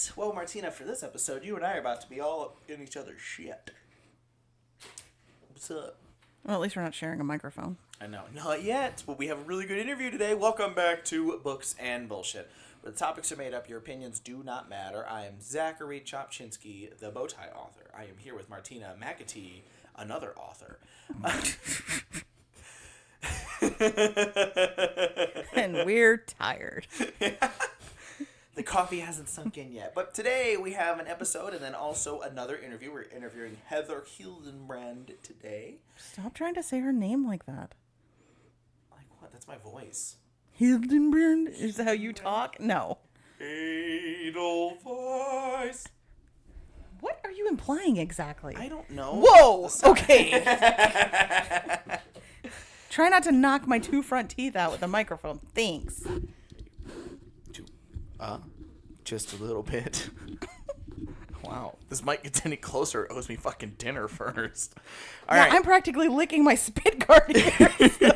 right. Well, Martina, for this episode, you and I are about to be all up in each other's shit. What's up? Well, at least we're not sharing a microphone. I know. Not yet, but we have a really good interview today. Welcome back to Books and Bullshit, where the topics are made up, your opinions do not matter. I am Zachary Chopchinsky, the Bowtie author. I am here with Martina McAtee, another author. And we're tired. The coffee hasn't sunk in yet. But today we have an episode and then also another interview. We're interviewing Heather Hildenbrand today. Stop trying to say her name like that. Like what? That's my voice. Hildenbrand? Is that how you talk? No. Edelweiss. What are you implying exactly? I don't know. Whoa! Okay. Try not to knock my two front teeth out with the microphone. Thanks. Just a little bit. Wow. This mic gets any closer, it owes me fucking dinner first. All right. I'm practically licking my spit guard here. So.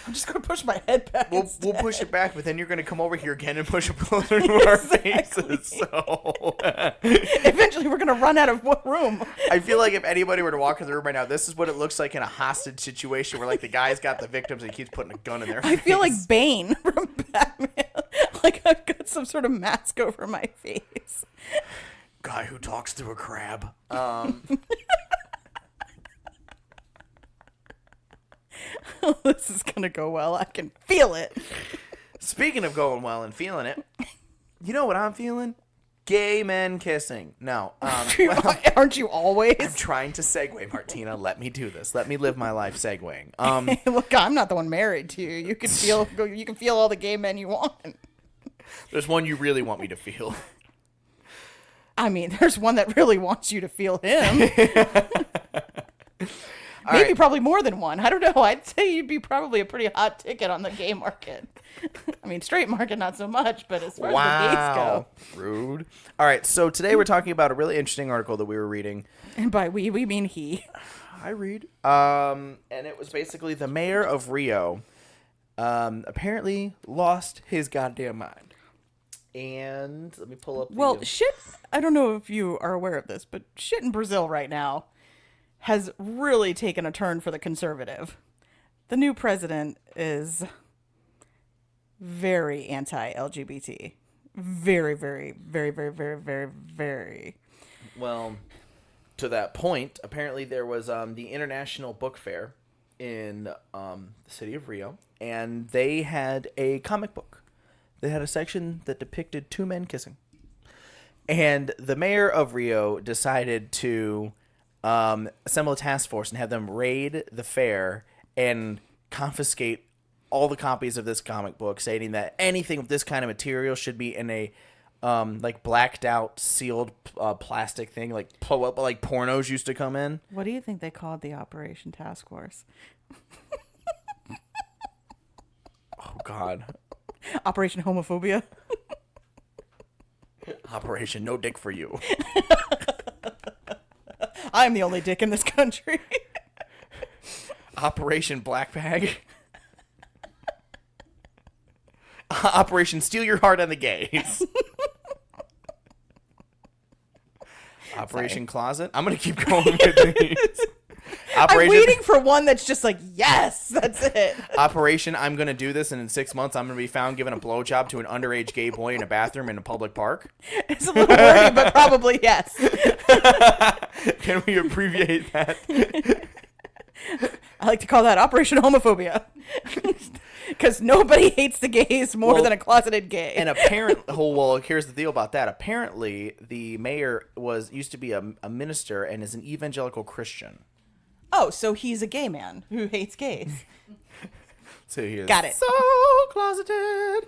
I'm just going to push my head back. We'll push it back, but then you're going to come over here again and push it closer to our faces. So Eventually, we're going to run out of room. I feel like if anybody were to walk in the room right now, this is what it looks like in a hostage situation where, like, the guy's got the victims and he keeps putting a gun in their face. I feel like Bane from Batman. Like I've got some sort of mask over my face. Guy who talks through a crab. Oh, this is going to go well. I can feel it. Speaking of going well and feeling it, you know what I'm feeling? Gay men kissing. No. Aren't you always? I'm trying to segue, Martina. Let me do this. Let me live my life segueing. Look, I'm not the one married to you. You can feel all the gay men you want. There's one you really want me to feel. I mean, there's one that really wants you to feel him. Maybe probably more than one. I don't know. I'd say you'd be probably a pretty hot ticket on the gay market. I mean, straight market, not so much, but as far as the gays go. Rude. All right, so today we're talking about a really interesting article that we were reading. And by we mean he. I read. And it was basically the mayor of Rio apparently lost his goddamn mind. And let me pull up the... shit, I don't know if you are aware of this, but shit in Brazil right now has really taken a turn for the conservative. The new president is very anti-LGBT. Very, very, very, very, very, very, very. Well, to that point, apparently there was the International Book Fair in the city of Rio, and they had a comic book. They had a section that depicted two men kissing. And the mayor of Rio decided to assemble a task force and have them raid the fair and confiscate all the copies of this comic book, stating that anything of this kind of material should be in a like blacked out sealed plastic thing, like pornos used to come in. What do you think they called the Operation Task Force? Oh God. Operation Homophobia. Operation No Dick for You. I'm the only dick in this country. Operation Black Bag. Operation Steal Your Heart on the Gays. Operation Closet. I'm going to keep going with these. I'm waiting for one that's just like, yes, that's it. Operation I'm going to do this, and in 6 months I'm going to be found giving a blowjob to an underage gay boy in a bathroom in a public park. It's a little wordy, but probably yes. Can we abbreviate that? I like to call that Operation Homophobia. Because nobody hates the gays more than a closeted gay. And apparently, here's the deal about that. Apparently, the mayor used to be a minister and is an evangelical Christian. Oh, so he's a gay man who hates gays. So he is Got it. So closeted.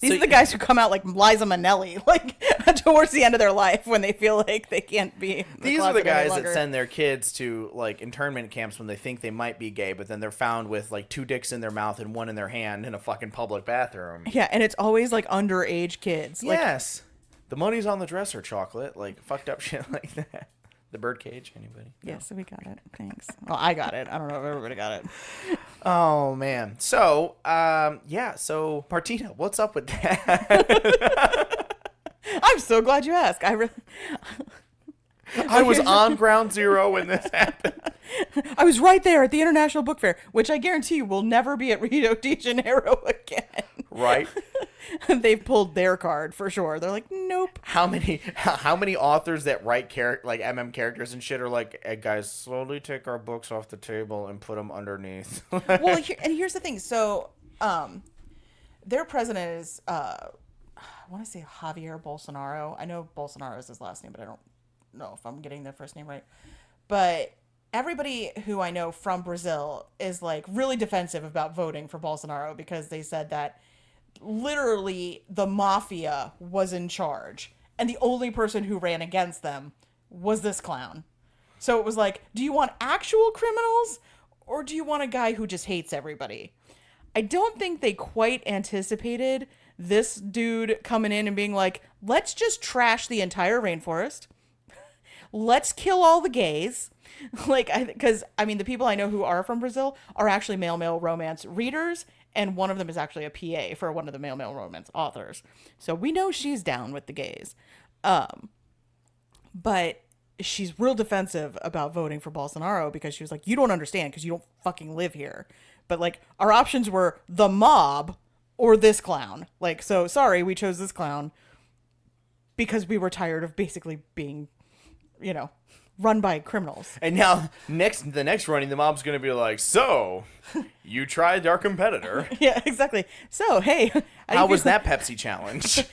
These are the guys who come out like Liza Minnelli, like towards the end of their life when they feel like they can't be. These are the guys that send their kids to like internment camps when they think they might be gay, but then they're found with like two dicks in their mouth and one in their hand in a fucking public bathroom. Yeah, and it's always like underage kids. Yes. The money's on the dresser, chocolate. Like fucked up shit like that. The birdcage. Anybody? Yes, we got it. Thanks. Well, I got it. I don't know if everybody got it. Oh man. So, yeah. So, Martina, what's up with that? I'm so glad you asked. I was on ground zero when this happened. I was right there at the International Book Fair, which I guarantee you will never be at Rio de Janeiro again. Right. They've pulled their card for sure. They're like, nope. How many authors that write like characters and shit are like, hey, guys, slowly take our books off the table and put them underneath. Well, and here's the thing. So, their president is, I want to say Javier Bolsonaro. I know Bolsonaro is his last name, but I don't know if I'm getting the first name right. But everybody who I know from Brazil is like really defensive about voting for Bolsonaro because they said that literally the mafia was in charge and the only person who ran against them was this clown. So it was like, do you want actual criminals or do you want a guy who just hates everybody? I don't think they quite anticipated this dude coming in and being like, let's just trash the entire rainforest. Let's kill all the gays. Because the people I know who are from Brazil are actually male romance readers, and one of them is actually a PA for one of the male romance authors. So we know she's down with the gays. But she's real defensive about voting for Bolsonaro because she was like, you don't understand because you don't fucking live here. But like, our options were the mob or this clown. Like, so sorry, we chose this clown because we were tired of basically being, run by criminals. And now the next running, the mob's going to be like, so you tried our competitor. Yeah, exactly. So, hey, how was that Pepsi challenge?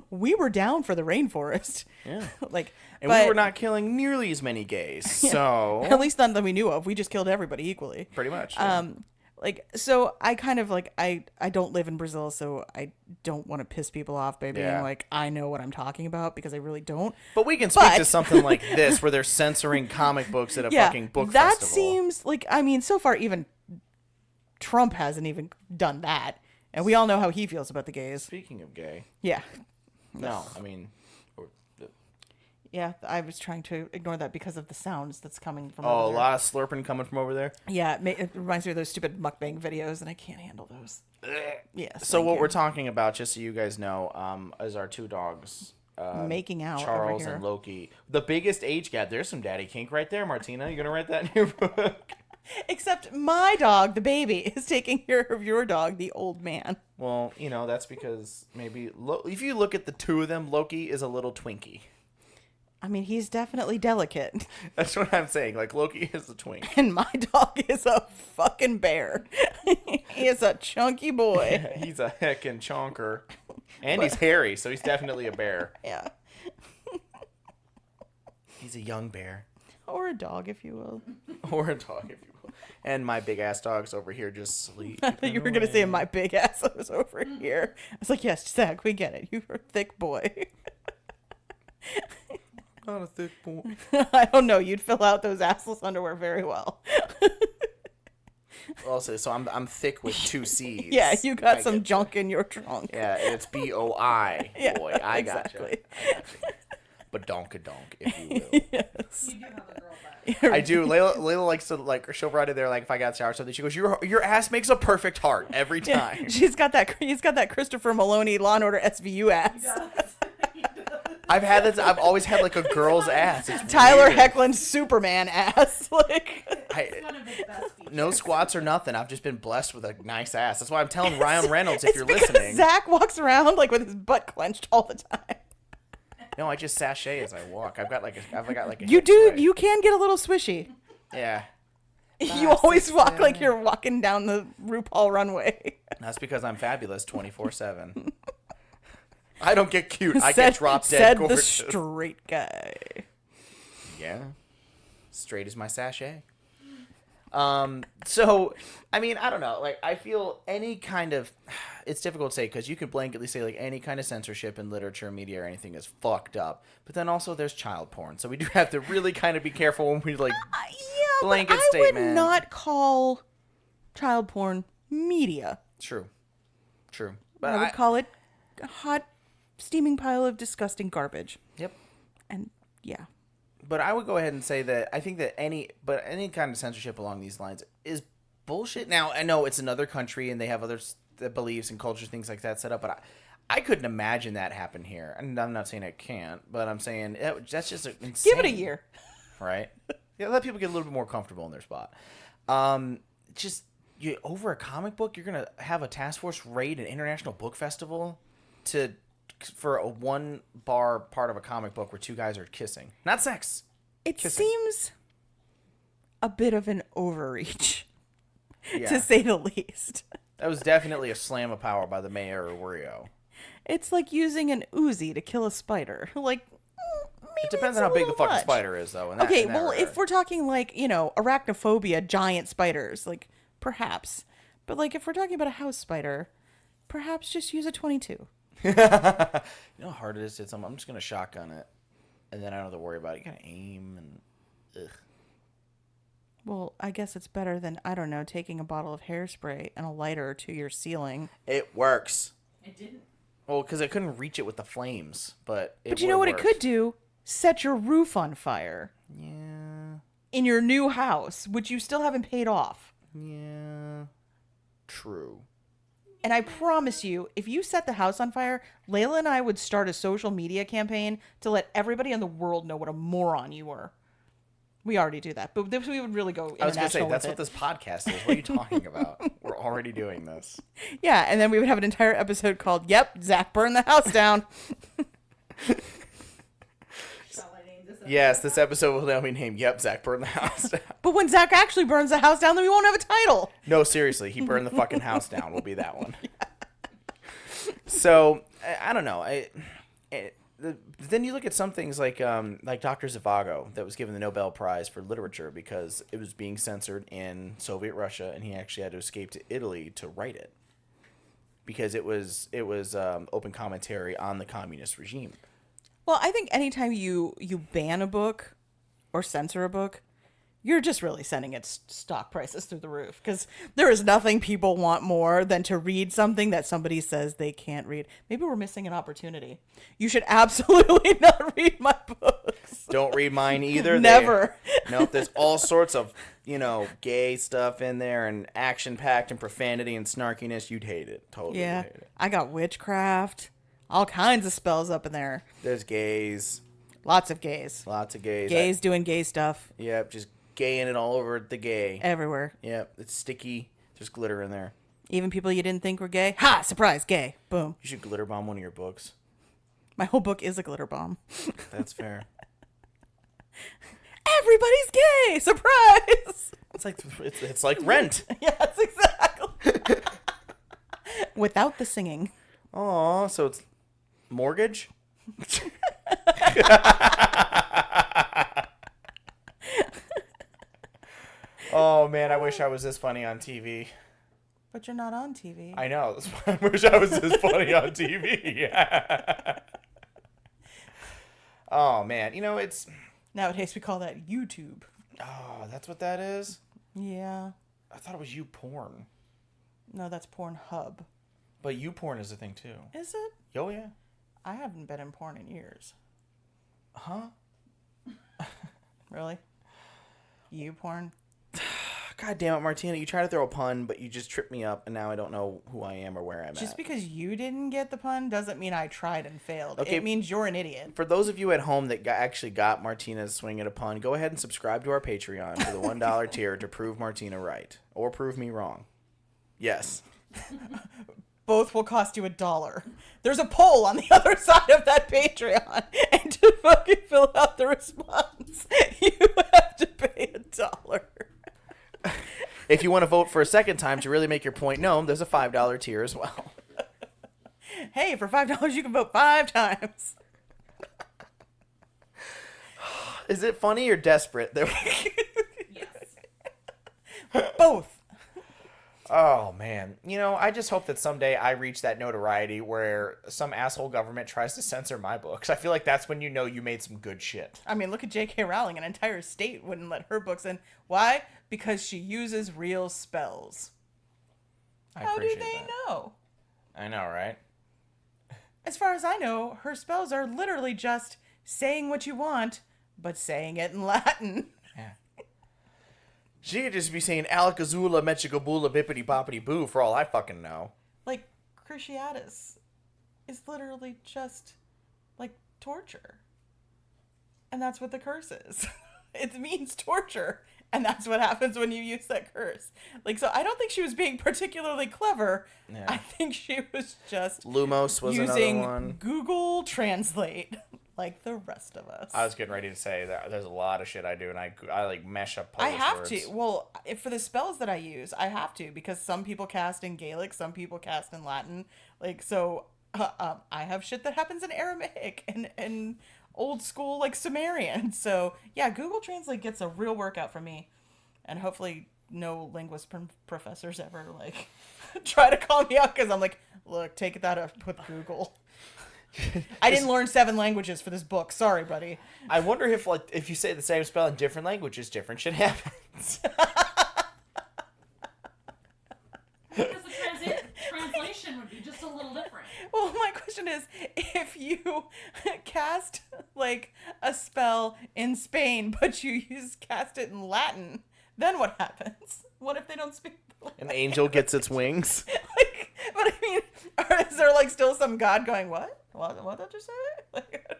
We were down for the rainforest. Yeah. We were not killing nearly as many gays. So at least none that we knew of. We just killed everybody equally. Pretty much. Yeah. So I kind of I don't live in Brazil, so I don't want to piss people off by being like, I know what I'm talking about, because I really don't. But we can speak to something like this where they're censoring comic books at a fucking book festival. That seems like, so far even Trump hasn't even done that. And we all know how he feels about the gays. Speaking of gay. Yeah. No, yeah, I was trying to ignore that because of the sounds that's coming from over there. Oh, a lot of slurping coming from over there? Yeah, it reminds me of those stupid mukbang videos, and I can't handle those. Yes. So what we're talking about, just so you guys know, is our two dogs. Making out Charles over here. and Loki. The biggest age gap. There's some daddy kink right there, Martina. You going to write that in your book? Except my dog, the baby, is taking care of your dog, the old man. Well, that's because maybe... if you look at the two of them, Loki is a little Twinkie. He's definitely delicate. That's what I'm saying. Like, Loki is a twink. And my dog is a fucking bear. He is a chunky boy. He's a heckin' chonker. And he's hairy, so he's definitely a bear. Yeah. He's a young bear. Or a dog, if you will. Or a dog, if you will. And my big-ass dog's over here just sleeping. I thought you were going to say my big ass was over here. I was like, yes, Zach, we get it. You're a thick boy. Not a thick boy. I don't know. You'd fill out those assless underwear very well. Also, so I'm thick with two C's. Yeah, you got some junk in your trunk. Yeah, it's BOI. Yeah, boy, I exactly. Gotcha. But donkadonk, if you will. Yes. You do have a girl butt. I do. Layla likes to she'll write it there if I got to shower or something. She goes, your ass makes a perfect heart every time. Yeah, he's got that Christopher Meloni Law and Order SVU ass. I've always had a girl's ass. It's Tyler weird. Hecklin's Superman ass. It's one of his best features. No squats or nothing. I've just been blessed with a nice ass. That's why I'm telling Ryan Reynolds if you're listening. Zach walks around with his butt clenched all the time. No, I just sashay as I walk. I've got a You hip do. sway. You can get a little swishy. Yeah. You always walk like you're walking down the RuPaul runway. That's because I'm fabulous 24/7. I don't get cute. I get drop dead said gorgeous. the straight guy. Yeah. Straight as my sachet. So, I don't know. I feel any kind of... It's difficult to say because you could blanketly say, any kind of censorship in literature, media, or anything is fucked up. But then also there's child porn. So we do have to really kind of be careful when we, blanket but statement. I would not call child porn media. True. But I would call it a hot, steaming pile of disgusting garbage. Yep. And, yeah. But I would go ahead and say that I think that any kind of censorship along these lines is bullshit. Now, I know it's another country and they have other beliefs and cultures, things like that set up, but I couldn't imagine that happen here. And I'm not saying it can't, but I'm saying that's just insane. Give it a year. Right? Yeah, let people get a little bit more comfortable in their spot. Just over a comic book, you're going to have a task force raid an international book festival for a one bar part of a comic book where two guys are kissing. Not sex. It Kissing. seems a bit of an overreach, Yeah. to say the least. That was definitely a slam of power by the mayor of Rio. It's like using an Uzi to kill a spider. Like, maybe It depends it's on how a big the little fucking much. spider is, though. Okay, well, if we're talking like, arachnophobia, giant spiders, like, perhaps. But, like, if we're talking about a house spider, perhaps just use a 22. You know how hard it is to hit something? I'm just going to shotgun it. And then I don't have to worry about it. You got to aim and... Ugh. Well, I guess it's better than, I don't know, taking a bottle of hairspray and a lighter to your ceiling. It works. It didn't. Well, because I couldn't reach it with the flames, but But you know what it could do? Set your roof on fire. Yeah. In your new house, which you still haven't paid off. Yeah. True. And I promise you, if you set the house on fire, Layla and I would start a social media campaign to let everybody in the world know what a moron you were. We already do that, but we would really go international. I was going to say, with that's it. what this podcast is. What are you talking about? We're already doing this. Yeah, and then we would have an entire episode called, Yep, Zach burned the house down. Shall I name this? Yes, this episode will now be named, Yep, Zach burned the house down. But when Zach actually burns the house down, then we won't have a title. No, seriously, he burned the fucking house down. Will be that one. So I don't know. Then you look at some things like Dr. Zhivago that was given the Nobel Prize for literature because it was being censored in Soviet Russia, and he actually had to escape to Italy to write it because it was open commentary on the communist regime. Well, I think anytime you ban a book or censor a book, you're just really sending its stock prices through the roof because there is nothing people want more than to read something that somebody says they can't read. Maybe we're missing an opportunity. You should absolutely not read my books. Don't read mine either. Never. Nope, there's all sorts of, gay stuff in there and action-packed and profanity and snarkiness. You'd hate it. Totally Yeah, would hate it. I got witchcraft, all kinds of spells up in there. There's gays. Lots of gays. Lots of gays. Gays doing gay stuff Yep, just gaying it all over the gay. everywhere. Yep, it's sticky. There's glitter in there. Even people you didn't think were gay. Ha! Surprise, gay. Boom. You should glitter bomb one of your books. My whole book is a glitter bomb. That's fair. Everybody's gay. Surprise. It's like Rent. Yes, exactly. Without the singing. Aw, so it's mortgage? Oh man, I wish I was this funny on TV. But you're not on TV. I know. That's why I wish I was this funny on TV. Oh man, it's Nowadays we call that YouTube. that's what that is. Yeah. I thought it was you porn, No, that's Pornhub. but you porn is a thing too. Is it? Oh yeah. I haven't been in porn in years. Huh? Really? You porn? God damn it, Martina! You try to throw a pun, but you just trip me up, and now I don't know who I am or where I'm Just at. because you didn't get the pun doesn't mean I tried and failed. Okay. It means you're an idiot. For those of you at home that actually got Martina's swing at a pun, go ahead and subscribe to our Patreon for the $1 tier to prove Martina right or prove me wrong. Yes. Both will cost you $1. There's a poll on the other side of that Patreon, and to fucking fill out the response, you have to pay $1. If you want to vote for a second time to really make your point known, there's a $5 tier as well. Hey, for $5 you can vote 5 times. Is it funny or desperate? Yes. Both. Oh, man. I just hope that someday I reach that notoriety where some asshole government tries to censor my books. I feel like that's when you know you made some good shit. I mean, look at J.K. Rowling. An entire state wouldn't let her books in. Why? Because she uses real spells. I How do appreciate they that. know? I know, right? As far as I know, her spells are literally just saying what you want but saying it in Latin. Yeah. She could just be saying Alakazula, Mechigabula, Bippity Boppity Boo for all I fucking know. Like, cruciatus is literally just, like, torture. And that's what the curse is. It means torture. And that's what happens when you use that curse. Like, so I don't think she was being particularly clever. Yeah. I think she was just Lumos was using another one. Google Translate like the rest of us. I was getting ready to say that there's a lot of shit I do, and I like mesh up I Polish have words. to. Well, for the spells that I use, I have to because some people cast in Gaelic, some people cast in Latin. Like, so I have shit that happens in Aramaic and old school like Sumerian. So yeah, Google Translate gets a real workout for me, and hopefully no linguist professors ever like try to call me out because I'm like, look, take that up with Google. I didn't learn 7 languages for this book. Sorry, buddy. I wonder if you say the same spell in different languages, different shit happens. Because the translation would be just a little different. Well, my question is, if you cast like a spell in Spain, but you cast it in Latin, then what happens? What if they don't speak the An angel gets its wings. like, but I mean, is there like still some god going, what? What did you say? Like,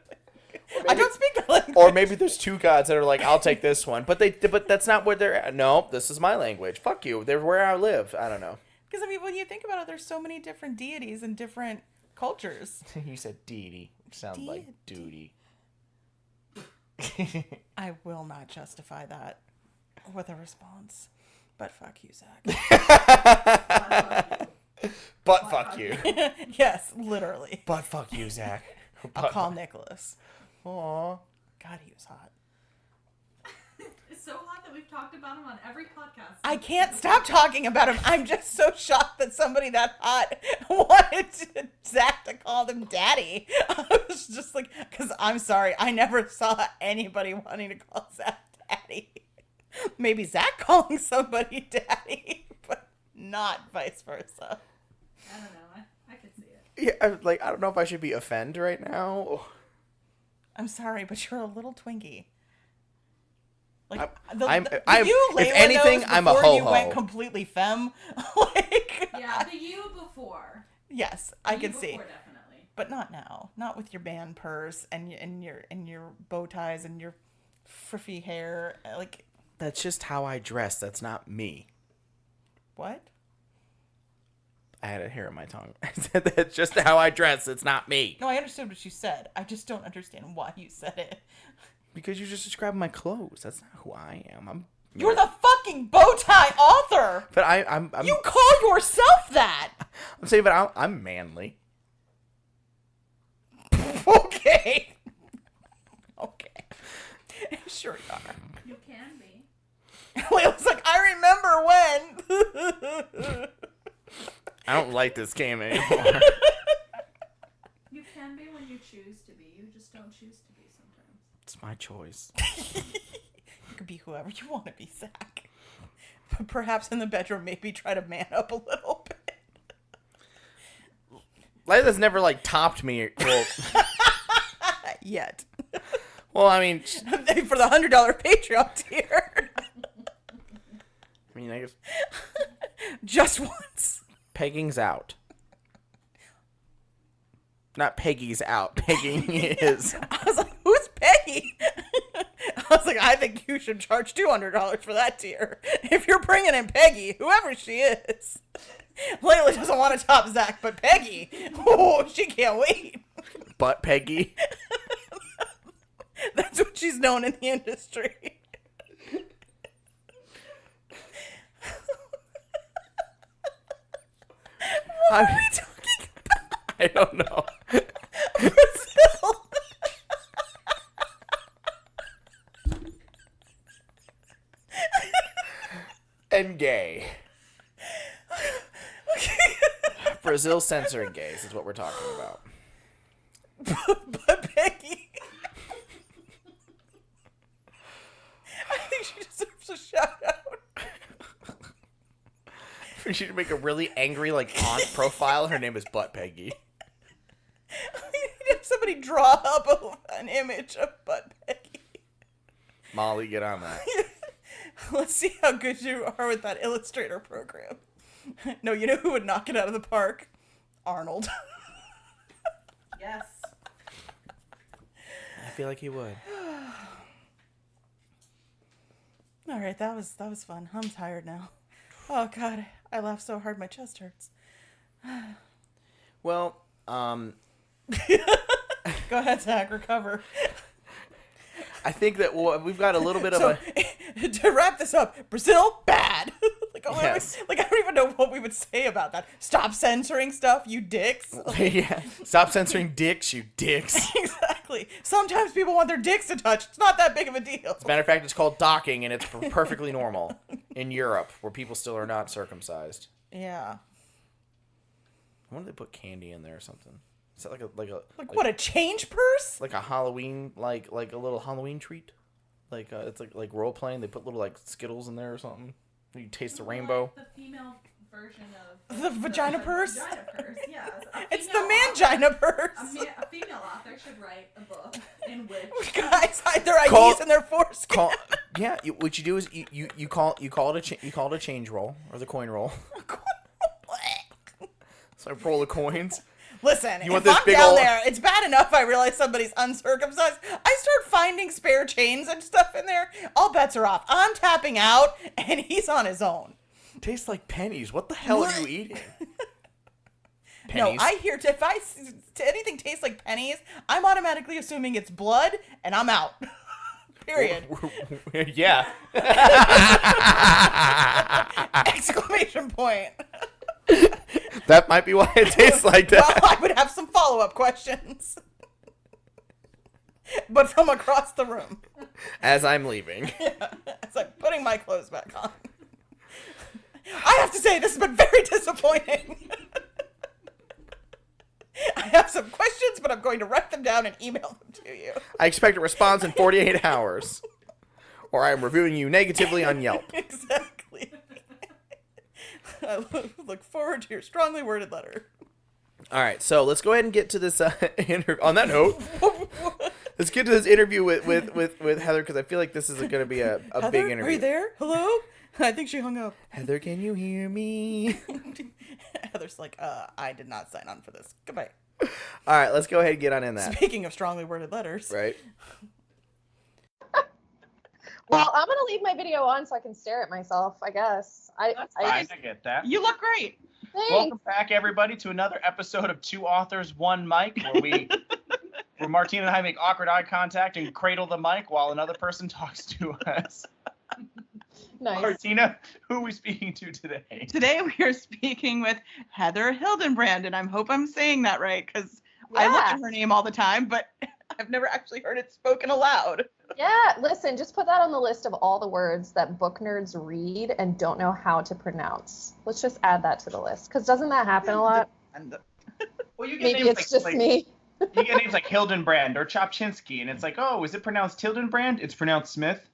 I don't speak the language. Or maybe there's 2 gods that are like, I'll take this one, but that's not where they're at. No, this is my language. Fuck you. They're where I live. I don't know. Because I mean, when you think about it, there's so many different deities and different cultures. You said deity, which sounds like duty. I will not justify that with a response. But fuck you, Zach. But fuck you. Yes, literally. But fuck you, Zach. I'll call Nicholas. Aw. God, he was hot. It's so hot that we've talked about him on every podcast. I can't stop talking about him. I'm just so shocked that somebody that hot wanted Zach to call them daddy. I was just like, because I'm sorry, I never saw anybody wanting to call Zach daddy. Maybe Zach calling somebody daddy, but not vice versa. I don't know. I could see it. Yeah, I don't know if I should be offended right now. I'm sorry, but you're a little Twinkie. Like I'm- you if anything, I'm a before you ho-ho. went completely femme. Like, Yeah, the you before. yes, I The can you see, before, definitely. but not now. Not with your band purse and your bow ties and your friffy hair. Like, That's just how I dress. That's not me. what? I had a hair in my tongue. I said that's just how I dress. It's not me. No, I understood what you said. I just don't understand why you said it. Because you just described my clothes. That's not who I am. You're the fucking bow tie author. But I'm You call yourself that. I'm saying, but I'm manly. Okay. Okay. Sure you are. You can be. Layla's like, I remember when. I don't like this game anymore. You can be when you choose to be. You just don't choose to be sometimes. It's my choice. You could be whoever you want to be, Zach. But perhaps in the bedroom, maybe try to man up a little bit. Layla's never topped me. Well, Yet. well, I mean, For the $100 Patreon tier. I guess Just once. pegging's out. Not Peggy's out. Pegging is. I was like, who's Peggy? I was like, I think you should charge $200 for that tier. If you're bringing in Peggy, whoever she is. Layla doesn't want to top Zach, but Peggy, oh, she can't wait. But Peggy. That's what she's known in the industry. What are we talking about? I don't know. Brazil. And gay. Okay. Brazil censoring gays is what we're talking about. But Peggy. I think she deserves a shout out. We should make a really angry aunt profile. Her name is Butt Peggy. We need to have somebody draw up an image of Butt Peggy. Molly, get on that. Let's see how good you are with that Illustrator program. No, you know who would knock it out of the park? Arnold. Yes. I feel like he would. All right, that was fun. I'm tired now. Oh God, I laughed so hard my chest hurts. Well, Go ahead, Zach. Recover. I think that we've got a little bit of So, to wrap this up, Brazil, bad. Yes. I don't even know what we would say about that. Stop censoring stuff, you dicks. yeah. Stop censoring dicks, you dicks. Exactly. Sometimes people want their dicks to touch. It's not that big of a deal. As a matter of fact, it's called docking, and it's perfectly normal in Europe, where people still are not circumcised. Yeah. I wonder if they put candy in there or something. Is that Like what, a change purse? like a Halloween like a little Halloween treat? Like it's like role playing. They put little like Skittles in there or something. You taste the rainbow. Like the female version of The vagina purse? Vagina purse, yes. It's the mangina purse. A female author should write a book in which Guys hide their IDs Call- in their foreskin. Yeah, what you do is you call it a change roll or the coin roll. So I roll the coins. Listen, You want if this I'm big down ol'- there, it's bad enough I realize somebody's uncircumcised. I start finding spare chains and stuff in there. All bets are off. I'm tapping out, and he's on his own. Tastes like pennies. What the hell are you eating? No, Pennies. I hear if anything tastes like pennies, I'm automatically assuming it's blood, and I'm out. Period. Yeah. Exclamation point. That might be why it tastes like that. Well, I would have some follow-up questions. But from across the room. As I'm leaving. As I'm putting my clothes back on. I have to say, this has been very disappointing. I have some questions, but I'm going to write them down and email them to you. I expect a response in 48 hours. Or I'm reviewing you negatively on Yelp. Exactly. I look forward to your strongly worded letter. All right, so let's go ahead and get to this interview. On that note, let's get to this interview with Heather, because I feel like this is going to be a Heather, big interview. are you there? Hello? I think she hung up. Heather, can you hear me? Heather's like, I did not sign on for this. Goodbye. All right, let's go ahead and get on in that. Speaking of strongly worded letters. Right? Well, I'm gonna leave my video on so I can stare at myself, I guess. That's fine. I get that. You look great. Thanks. Welcome back, everybody, to another episode of Two Authors, One Mic, where Martina and I make awkward eye contact and cradle the mic while another person talks to us. Nice. Martina, who are we speaking to today? Today we are speaking with Heather Hildenbrand, and I hope I'm saying that right because I look at her name all the time, but I've never actually heard it spoken aloud. Yeah, listen, just put that on the list of all the words that book nerds read and don't know how to pronounce. Let's just add that to the list, because doesn't that happen a lot? Well, you get Maybe names it's just me. You get names like Hildenbrand or Chopchinsky, and it's like, oh, is it pronounced Hildenbrand? It's pronounced Smith.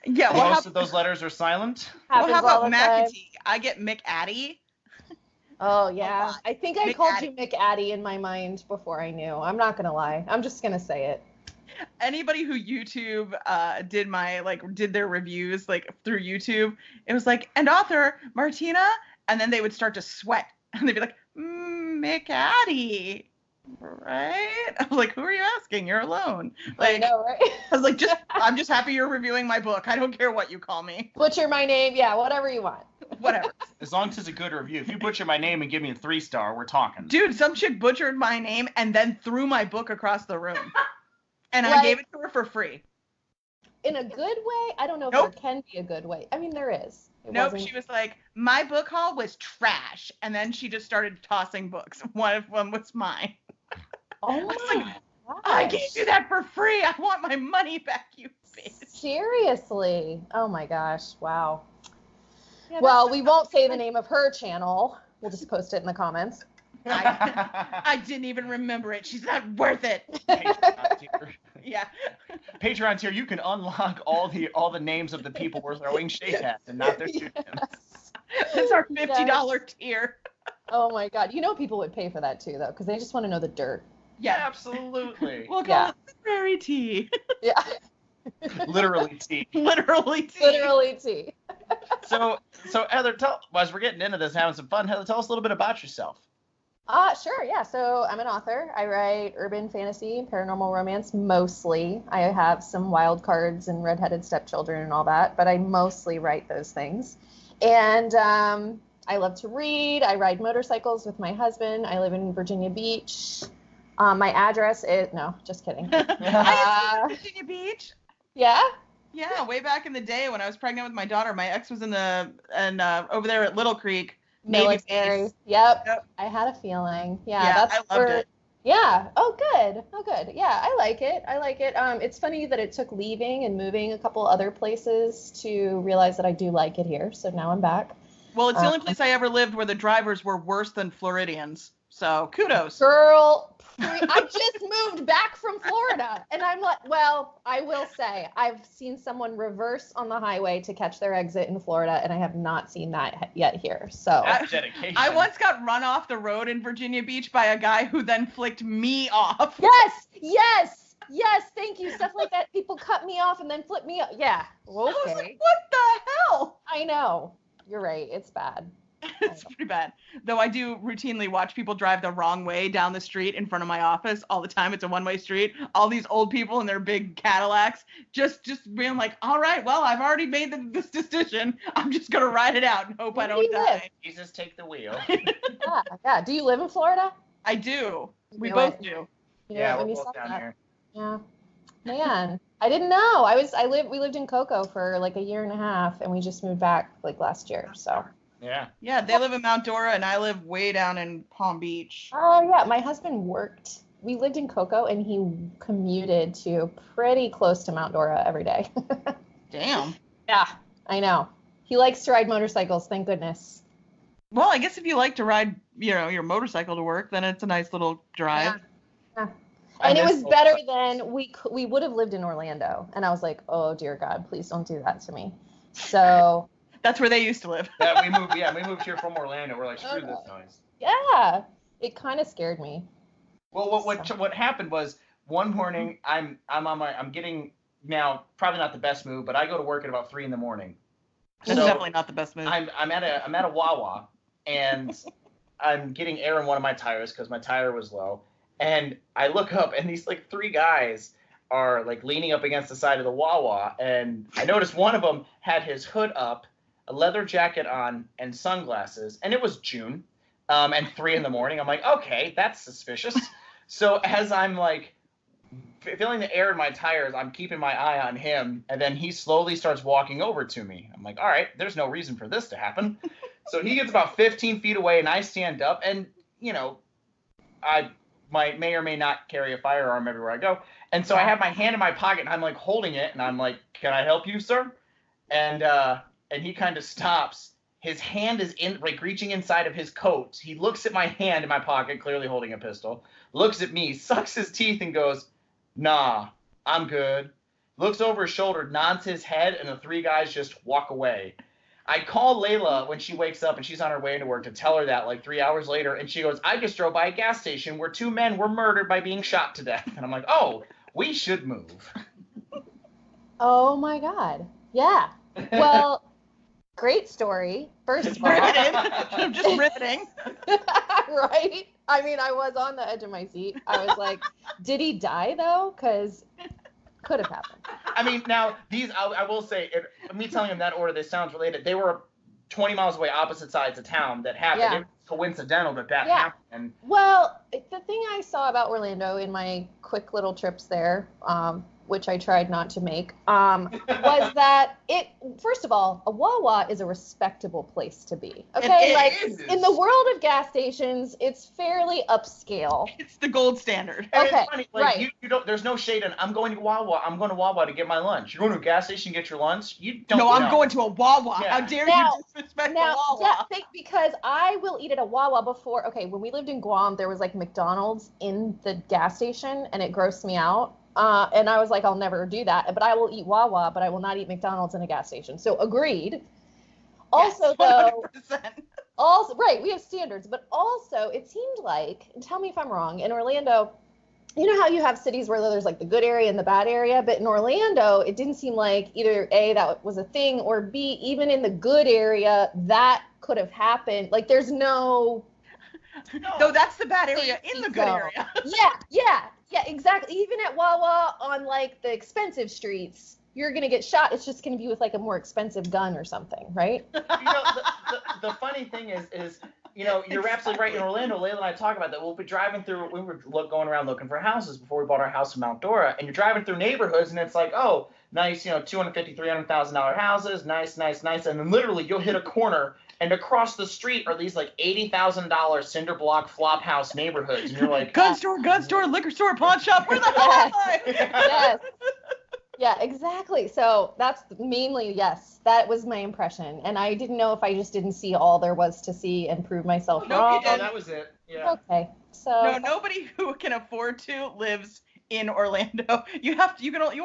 Yeah, And most of those letters are silent. Happens how all about the time. McAtee? I get McAtee. Oh, yeah. lot. I think I Mick called Addy. you Mick Addy in my mind before I knew. I'm not going to lie. I'm just going to say it. Anybody who YouTube did their reviews through YouTube, it was like, and author Martina, and then they would start to sweat, and they'd be like, McAtee, right? I was like, who are you asking? You're alone. I know, right? I was like, I'm just happy you're reviewing my book. I don't care what you call me. Butcher my name. Yeah, whatever you want. Whatever. As long as it's a good review. If you butcher my name and give me a 3-star, we're talking. Dude, some chick butchered my name and then threw my book across the room. And I Like- gave it to her for free. In a good way? I don't know if Nope. there can be a good way. I mean, there is. It Nope, wasn't- she was like, my book haul was trash. And then she just started tossing books. One of them was mine. Oh was my like, I gosh. gave you that for free. I want my money back, you bitch. Seriously. Oh my gosh. Wow. Yeah, Well, we won't say the name of her channel. We'll just post it in the comments. I didn't even remember it. She's not worth it. Patreon tier. Yeah. Patreon tier, you can unlock all the names of the people we're throwing shade at and not their pseudonyms. That's our $50 tier. Oh my God. You know people would pay for that too, though, because they just want to know the dirt. Yeah. Absolutely. We'll call Yeah. it rarity. Yeah. Literally tea. Literally tea. Literally tea. So Heather, as we're getting into this, having some fun, Heather, tell us a little bit about yourself. Sure, yeah. So I'm an author. I write urban fantasy and paranormal romance mostly. I have some wild cards and redheaded stepchildren and all that, but I mostly write those things. And I love to read. I ride motorcycles with my husband. I live in Virginia Beach. My address is, no, just kidding. I used to live in Virginia Beach. Yeah? Yeah, way back in the day when I was pregnant with my daughter, my ex was over there at Little Creek. Navy Military. base. Yep. I had a feeling. Yeah, I loved it. Yeah. Oh, good. Oh, good. Yeah, I like it. It's funny that it took leaving and moving a couple other places to realize that I do like it here. So now I'm back. Well, it's the only place I ever lived where the drivers were worse than Floridians. So kudos. Girl, I just moved back from Florida, and I'm like, well, I will say I've seen someone reverse on the highway to catch their exit in Florida, and I have not seen that yet here. So That's dedication. I once got run off the road in Virginia Beach by a guy who then flicked me off. yes. Thank you. Stuff like that. People cut me off and then flip me up. Yeah. I was Okay. like, what the hell? I know. You're right. It's bad. It's pretty bad. Though I do routinely watch people drive the wrong way down the street in front of my office all the time. It's a one-way street. All these old people in their big Cadillacs just being like, all right, well, I've already made this decision. I'm just going to ride it out and hope I don't die. Jesus, take the wheel. Yeah. Do you live in Florida? I do. We You know both what? do. Yeah, when we're you both said down that. here. Yeah. Man, I didn't know. We lived in Cocoa for like a year and a half, and we just moved back like last year. So. Yeah. Yeah, they live in Mount Dora and I live way down in Palm Beach. Oh yeah, my husband worked. We lived in Cocoa, and he commuted to pretty close to Mount Dora every day. Damn. Yeah, I know. He likes to ride motorcycles. Thank goodness. Well, I guess if you like to ride, your motorcycle to work, then it's a nice little drive. Yeah. I And it miss was better than we would have lived in Orlando. And I was like, oh dear God, please don't do that to me. So. That's where they used to live. Yeah, we moved here from Orlando. We're like, screw this noise. Yeah, it kind of scared me. Well, what happened was one morning I'm getting now probably not the best move, but I go to work at about 3 a.m. That's So definitely not the best move. I'm at a Wawa and I'm getting air in one of my tires because my tire was low, and I look up and these like 3 guys are like leaning up against the side of the Wawa, and I noticed one of them had his hood up, a leather jacket on, and sunglasses, and it was June, and 3 a.m. I'm like, okay, that's suspicious. So as I'm like feeling the air in my tires, I'm keeping my eye on him, and then he slowly starts walking over to me. I'm like, all right, there's no reason for this to happen. So he gets about 15 feet away, and I stand up, and I may or may not carry a firearm everywhere I go, and so I have my hand in my pocket, and I'm like holding it, and I'm like, can I help you, sir? And he kind of stops. His hand is reaching inside of his coat. He looks at my hand in my pocket, clearly holding a pistol, looks at me, sucks his teeth, and goes, nah, I'm good. Looks over his shoulder, nods his head, and the 3 guys just walk away. I call Layla when she wakes up and she's on her way into work to tell her that like 3 hours later, and she goes, I just drove by a gas station where 2 men were murdered by being shot to death. And I'm like, oh, we should move. Oh my God. Yeah. Well, great story. First of all. Riveting. Just riveting. Right? I mean, I was on the edge of my seat. I was like, did he die though? Because could have happened. I mean, now, I will say, me telling them that order, this sounds related. They were 20 miles away, opposite sides of town that happened. Yeah. It was coincidental that Yeah. happened. Well, the thing I saw about Orlando in my quick little trips there, which I tried not to make, was that first of all, a Wawa is a respectable place to be. Okay, It is. In the world of gas stations, it's fairly upscale. It's the gold standard. And Okay, it's funny, like, right. you don't, there's no shade in, I'm going to Wawa. I'm going to Wawa to get my lunch. You're going to a gas station to get your lunch? You don't No, I'm know. going to a Wawa. Yeah. How dare Now- you disrespect Now, the Wawa? yeah, because I will eat at a Wawa before. Okay, when we lived in Guam, there was like McDonald's in the gas station, and it grossed me out. And I was like, I'll never do that. But I will eat Wawa, but I will not eat McDonald's in a gas station. So agreed. Also, Yes, though, 100%. right, we have standards, but also it seemed like, and tell me if I'm wrong, in Orlando, you know how you have cities where there's like the good area and the bad area, but in Orlando, it didn't seem like either A, that was a thing, or B, even in the good area, that could have happened. Like there's no. No, that's the bad area in the good area. Yeah, exactly. Even at Wawa on like the expensive streets, you're gonna get shot. It's just gonna be with like a more expensive gun or something, right? The funny thing is, you're absolutely right. In Orlando, Layla and I talk about that. We'll be driving through. We were going around looking for houses before we bought our house in Mount Dora, and you're driving through neighborhoods, and it's like, oh, nice, $250,000, $300,000 houses, nice, and then literally you'll hit a corner, and across the street are these like $80,000 cinder block flop house neighborhoods, and you're like, gun store, liquor store, pawn shop. Where the hell am I? Yes. Yeah, exactly. So that's mainly, yes, that was my impression. And I didn't know if I just didn't see all there was to see and prove myself No, wrong. you didn't. that was it. Yeah. Okay. So No, nobody who can afford to lives in Orlando. You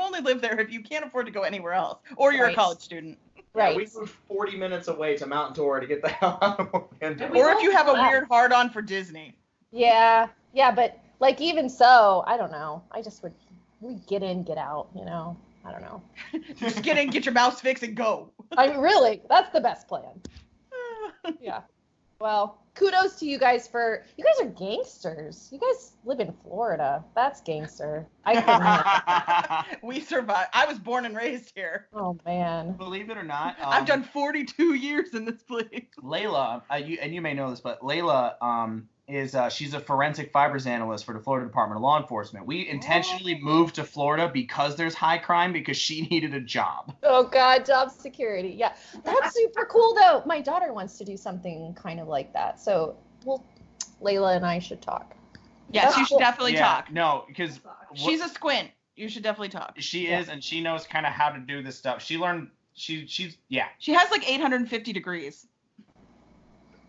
only live there if you can't afford to go anywhere else, or you're Right. a college student. right. Yeah, we moved 40 minutes away to Mount Dora to get the hell out of Orlando. And we Or if you have a Yeah. weird hard-on for Disney. Yeah, but like even so, I don't know. I just would we get in, get out, I don't know. Just get in, get your mouse fixed, and go. I mean, really, that's the best plan. Yeah. Well, kudos to you guys you guys are gangsters. You guys live in Florida. That's gangster. I couldn't. We survived. I was born and raised here. Oh man. Believe it or not, I've done 42 years in this place. Layla, you may know this, but Layla she's a forensic fibers analyst for the Florida Department of Law Enforcement. We intentionally moved to Florida because there's high crime because she needed a job. Oh God, job security. Yeah, that's super cool though. My daughter wants to do something kind of like that. So, Layla and I should talk. Yes, That's you should cool. definitely talk. No, because She's a squint. You should definitely talk. she is, and she knows kind of how to do this stuff. She learned. She's yeah. She has like 850 degrees.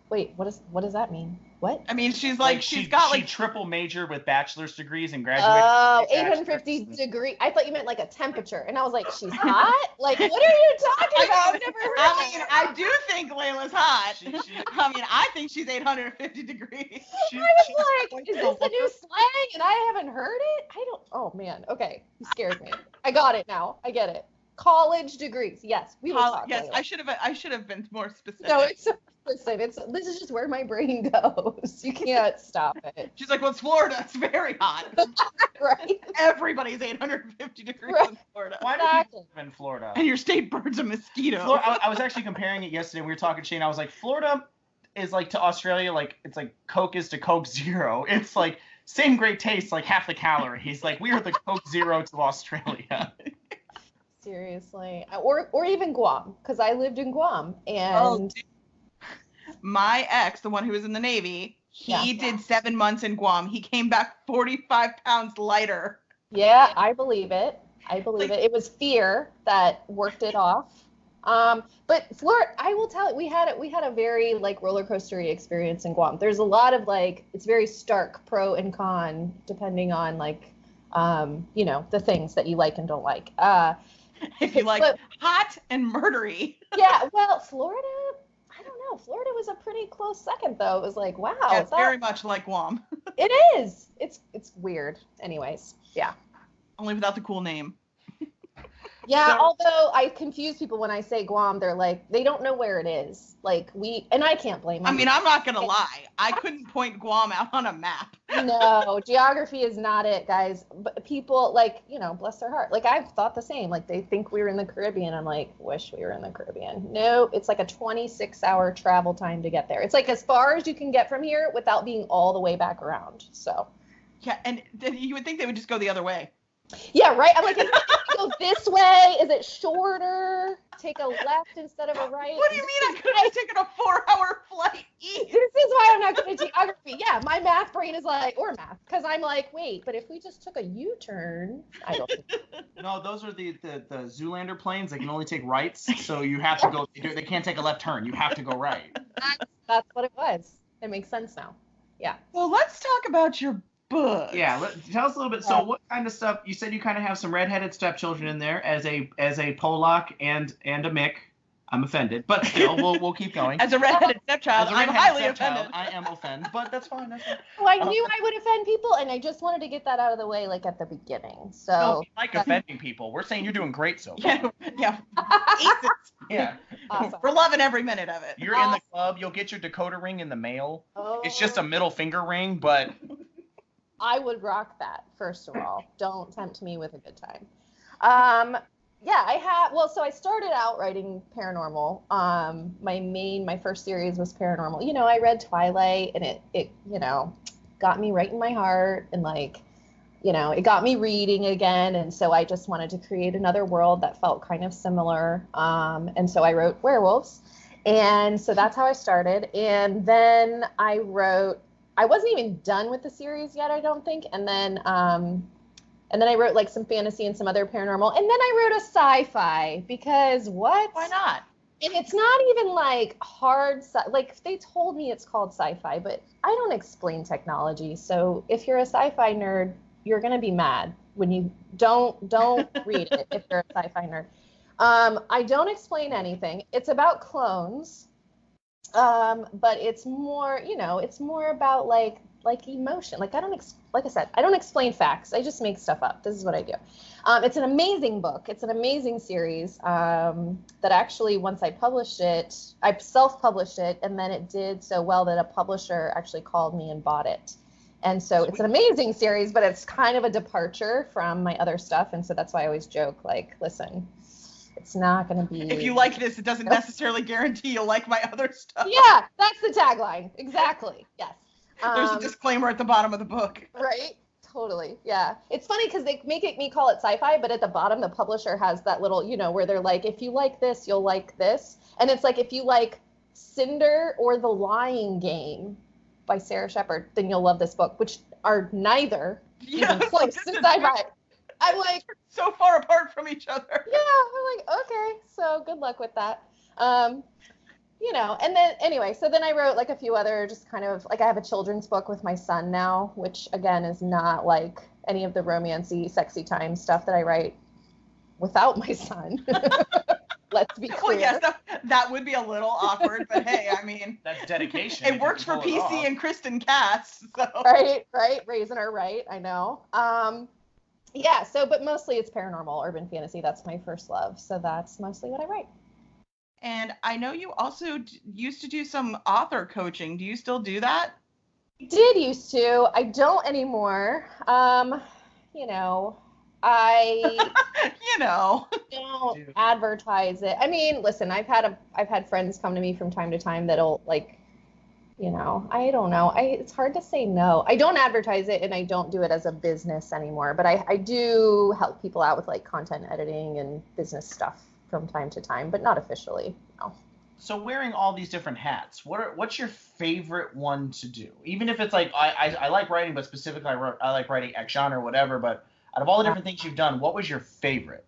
Wait, what does that mean? What? I mean, she's She got like triple majored with bachelor's degrees and graduated. Oh, with 850 bachelor's. degree. I thought you meant like a temperature. And I was like, she's hot? Like, what are you talking about? I've never heard of I mean, I do think Layla's hot. I mean, I think she's 850 degrees. I was like, is this a new slang? And I haven't heard it? Oh man. Okay. You scared me. I got it now. I get it. College degrees. Yes. We will talk Yes, later. I should have been more specific. No, listen, this is just where my brain goes. You can't stop it. She's like, well, it's Florida. It's very hot. Right? Everybody's 850 degrees Right. in Florida. Why do Exactly. people live in Florida? And your state bird's a mosquito. I was actually comparing it yesterday. We were talking, Shane. I was like, Florida is like to Australia, like it's like Coke is to Coke Zero. It's like same great taste, like half the calories. Like we are the Coke Zero to Australia. Seriously. Or even Guam, because I lived in Guam. Oh, And dude. My ex, the one who was in the Navy, he did 7 months in Guam. He came back 45 pounds lighter. yeah, I believe it. It was fear that worked it off. But Florida, I will tell you, we had a very like roller coastery experience in Guam. There's a lot of like, it's very stark pro and con depending on like, the things that you like and don't like. If you like hot and murdery. Yeah, well, Florida, I don't know. Florida was a pretty close second though. It was like, wow, Yeah, it's very much like Guam. it is. It's weird. Anyways, yeah. Only without the cool name. Yeah, So- although I confuse people when I say Guam, they're like, they don't know where it is. Like and I can't blame them. I mean, I'm not going to lie. I couldn't point Guam out on a map. No, geography is not it, guys. But people like, bless their heart. Like I've thought the same. Like they think we were in the Caribbean. I'm like, wish we were in the Caribbean. No, it's like a 26-hour travel time to get there. It's like as far as you can get from here without being all the way back around. So. Yeah, and then you would think they would just go the other way. Yeah, right. I'm like, if you go this way, is it shorter? Take a left instead of a right? What do you mean I could have taken a 4-hour flight east? This is why I'm not good at geography. Yeah, my math brain is like, or math, because I'm like, wait, but if we just took a U-turn, I don't think. No, those are the Zoolander planes. They can only take rights, so you have to go. They can't take a left turn. You have to go right. That's what it was. It makes sense now. Yeah. Well, let's talk about your book. Yeah, tell us a little bit. So, what kind of stuff? You said you kind of have some redheaded stepchildren in there as a Polak and a Mick. I'm offended, but still, we'll keep going. As a redheaded stepchild, As a I'm redheaded highly stepchild, offended. I am offended, but that's fine. That's fine. Oh, I knew I would offend people, and I just wanted to get that out of the way, like at the beginning. No, So we like offending people. We're saying you're doing great so far. Yeah. Aces. Yeah. awesome. We're loving every minute of it. You're in the club. You'll get your Dakota ring in the mail. Oh, It's just a middle finger ring, but I would rock that. First of all, don't tempt me with a good time. Yeah, so I started out writing paranormal. My first series was paranormal. You know, I read Twilight, and it got me right in my heart, and it got me reading again. And so I just wanted to create another world that felt kind of similar. And so I wrote werewolves, and so that's how I started. And then I wasn't even done with the series yet, I don't think. And then I wrote like some fantasy and some other paranormal. And then I wrote a sci-fi because what? Why not? And it's not even like hard, like they told me it's called sci-fi, but I don't explain technology. So if you're a sci-fi nerd, you're going to be mad when you don't read it if you're a sci-fi nerd. I don't explain anything. It's about clones. But it's more, it's more about like emotion. Like like I said, I don't explain facts. I just make stuff up. This is what I do. It's an amazing book. It's an amazing series that actually, once I published it, I self-published it, and then it did so well that a publisher actually called me and bought it. And so it's an amazing series, but it's kind of a departure from my other stuff. And so that's why I always joke, like, listen, it's not going to be... If you like this, it doesn't necessarily guarantee you'll like my other stuff. Yeah, that's the tagline. Exactly. Yes. There's a disclaimer at the bottom of the book. Right? Totally. Yeah. It's funny because they make me call it sci-fi, but at the bottom, the publisher has that little, where they're like, if you like this, you'll like this. And it's like, if you like Cinder or The Lying Game by Sarah Shepard, then you'll love this book, which are neither even close to sci-fi. I'm like, so far apart from each other. yeah, I'm like, okay, so good luck with that. And then anyway, so then I wrote like a few other just kind of like I have a children's book with my son now, which again is not like any of the romancy, sexy time stuff that I write without my son. Let's be clear. Well, yes, that would be a little awkward, but hey, I mean, that's dedication. It works for PC and Kristen Katz. So. Right, raising her right. I know. Yeah. So, but mostly it's paranormal, urban fantasy. That's my first love. So that's mostly what I write. And I know you also used to do some author coaching. Do you still do that? I did used to. I don't anymore. I don't advertise it. I mean, listen, I've had friends come to me from time to time that'll like, I don't know. It's hard to say no. I don't advertise it, and I don't do it as a business anymore, but I do help people out with like content editing and business stuff from time to time, but not officially. No. So wearing all these different hats, what's your favorite one to do? Even if it's like I like writing, but specifically I like writing X genre or whatever, but out of all the different things you've done, what was your favorite?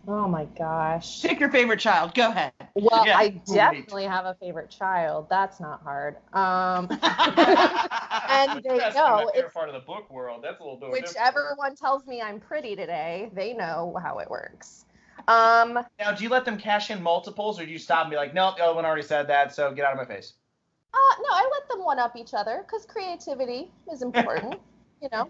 Oh my gosh. Pick your favorite child. Go ahead. Well, Yeah, I definitely have a favorite child. That's not hard. And they know it's part of the book world. That's a little bit whichever one tells me I'm pretty today, they know how it works. Now, do you let them cash in multiples, or do you stop and be like, nope, the other one already said that, so get out of my face? No, I let them one up each other because creativity is important, Yeah.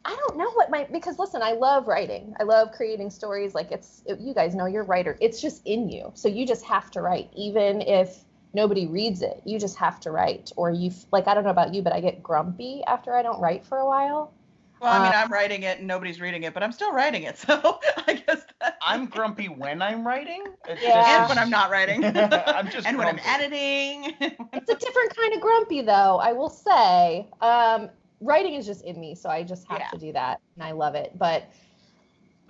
I don't know because listen, I love writing. I love creating stories. Like you guys know you're a writer. It's just in you. So you just have to write, even if nobody reads it. You just have to write. Or I don't know about you, but I get grumpy after I don't write for a while. Well, I mean, I'm writing it and nobody's reading it, but I'm still writing it. So I guess I'm grumpy when I'm writing. And when I'm not writing. I'm just and grumpy. when I'm editing. It's a different kind of grumpy, though, I will say. Writing is just in me, so I just have to do that, and I love it. But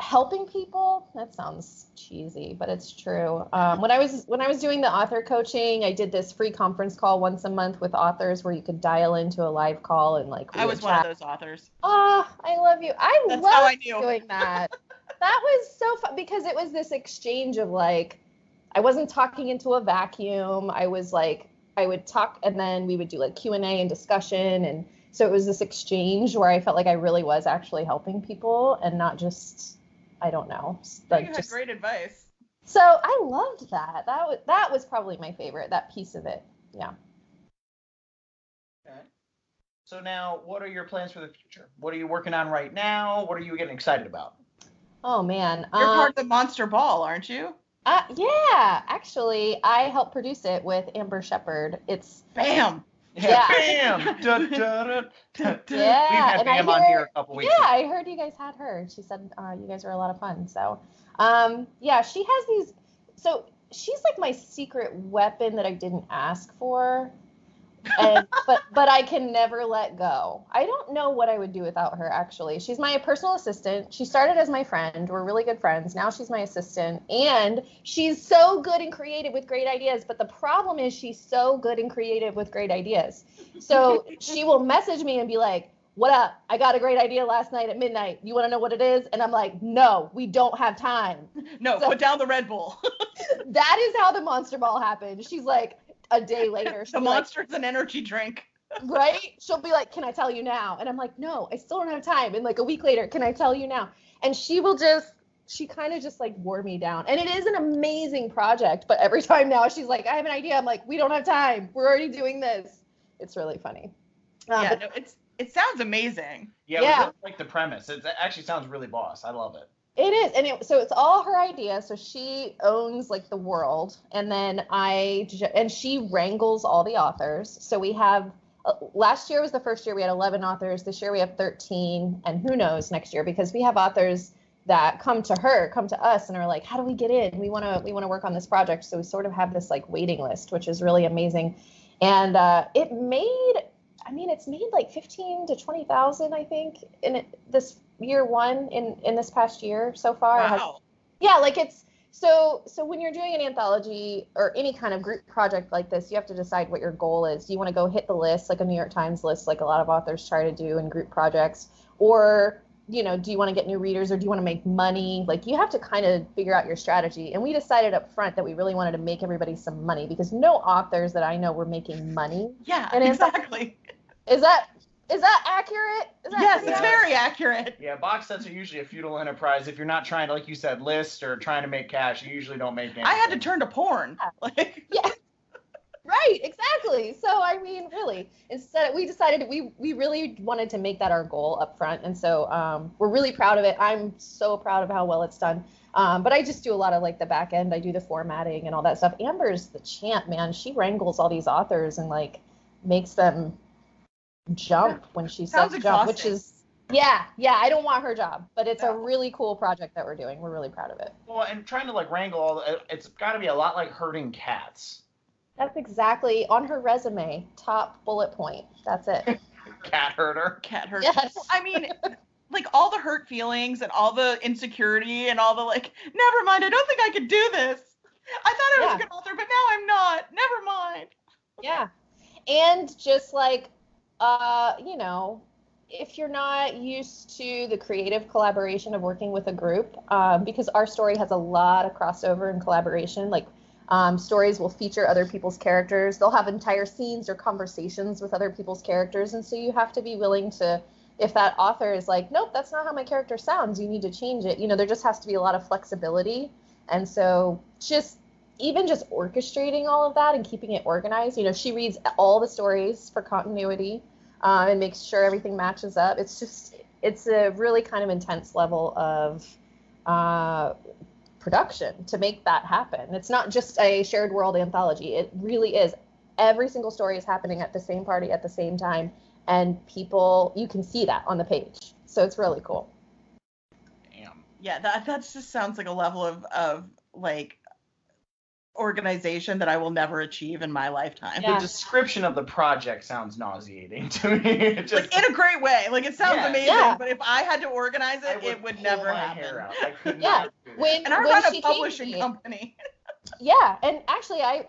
helping people, that sounds cheesy, but it's true. When I was doing the author coaching, I did this free conference call once a month with authors where you could dial into a live call and like. I was one of those authors. Oh, I love you. That's how I love knew. doing that. That was so fun because it was this exchange of like, I wasn't talking into a vacuum. I was like, I would talk and then we would do like Q&A and discussion, and so it was this exchange where I felt like I really was actually helping people and not just, I don't know. You had great advice. So I loved that. That was probably my favorite, that piece of it. Yeah. Okay. So now, what are your plans for the future? What are you working on right now? What are you getting excited about? Oh man. You're part of the Monster Ball, aren't you? Yeah, actually, I helped produce it with Amber Shepard. It's Bam. Yeah. Bam! Da, da, da, da. Yeah, We've had and I Bam on hear- here a couple weeks yeah, ago. I heard you guys had her. She said you guys were a lot of fun. So, yeah, she has these. So she's like my secret weapon that I didn't ask for, and but I can never let go. I don't know what I would do without her. Actually, she's my personal assistant. She started as my friend. We're really good friends. Now she's my assistant, and she's so good and creative with great ideas. But the problem is she's so good and creative with great ideas. So she will message me and be like, "What up? I got a great idea last night at midnight. You want to know what it is?" And I'm like, "No, we don't have time." No, So- put down the Red Bull. That is how the Monster Ball happened. She's like, a day later, she'll The be like, Monster's an energy drink. right? She'll be like, "Can I tell you now?" And I'm like, "No, I still don't have time." And like a week later, "Can I tell you now?" And she kind of just like wore me down. And it is an amazing project, but every time now she's like, "I have an idea." I'm like, "We don't have time. We're already doing this." It's really funny. Yeah, But no, it sounds amazing. Yeah, Yeah. we really like the premise. It actually sounds really boss. I love it. it is, and so it's all her idea. So she owns like the world, and then and she wrangles all the authors. So we have last year was the first year we had 11 authors. This year we have 13, and who knows next year, because we have authors that come to us, and are like, "How do we get in? We want to work on this project." So we sort of have this like waiting list, which is really amazing, and it's made like 15 to 20,000, I think, in this year one in this past year so far. Wow. Yeah, like it's so when you're doing an anthology or any kind of group project like this, you have to decide what your goal is. Do you want to go hit the list, like a New York Times list, like a lot of authors try to do in group projects, or do you want to get new readers, or do you want to make money? Like, you have to kind of figure out your strategy. And we decided up front that we really wanted to make everybody some money, because no authors that I know were making money. Yeah, And exactly. Is that accurate? Is that Yes, pretty it's accurate? very accurate. Yeah, box sets are usually a futile enterprise. If you're not trying to, like you said, list or trying to make cash, you usually don't make anything. I had to turn to porn. Like, Yeah. Right, exactly. So I mean, really, instead we decided we really wanted to make that our goal up front, and so we're really proud of it. I'm so proud of how well it's done. But I just do a lot of like the back end. I do the formatting and all that stuff. Amber's the champ, man. She wrangles all these authors and like makes them jump when she sounds says jump, which exhausting. is yeah. I don't want her job, but it's a really cool project that we're doing. We're really proud of it. Well, and trying to like wrangle all it's got to be a lot like herding cats. That's exactly on her resume. Top bullet point. That's it. Cat herder. cat hurt. Yes. I mean, like all the hurt feelings and all the insecurity and all the like, never mind, I don't think I could do this. I thought I was a good author, but now I'm not. Never mind. Yeah. And just like, if you're not used to the creative collaboration of working with a group, because our story has a lot of crossover and collaboration, like stories will feature other people's characters. They'll have entire scenes or conversations with other people's characters. And so you have to be willing to, if that author is like, "Nope, that's not how my character sounds, you need to change it." There just has to be a lot of flexibility. And so even just orchestrating all of that and keeping it organized. She reads all the stories for continuity and makes sure everything matches up. It's a really kind of intense level of production to make that happen. It's not just a shared world anthology. It really is. Every single story is happening at the same party at the same time, and you can see that on the page. So it's really cool. Damn. Yeah, that just sounds like a level of like organization that I will never achieve in my lifetime. Yeah. The description of the project sounds nauseating to me. It just, Like in a great way. Like it sounds Yeah. amazing, Yeah. but if I had to organize I it, it would pull never my happen. hair out. I could Yeah. not do that. And I When run she a came publishing to me- company. Yeah, and actually I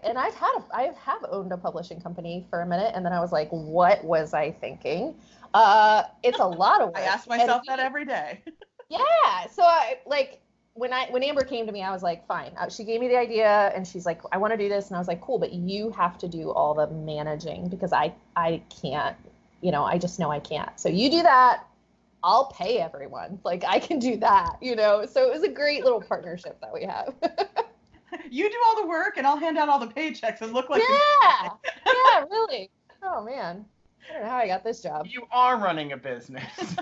have owned a publishing company for a minute, and then I was like, what was I thinking? It's a lot of work. I ask And myself that every day. Yeah, so when Amber came to me, I was like, fine. She gave me the idea, and she's like, "I want to do this," and I was like, cool, but you have to do all the managing, because I can't. I just know I can't. So you do that. I'll pay everyone. Like, I can do that. So it was a great little partnership that we have. You do all the work, and I'll hand out all the paychecks and look like Yeah, yeah, really. Oh man, I don't know how I got this job. You are running a business.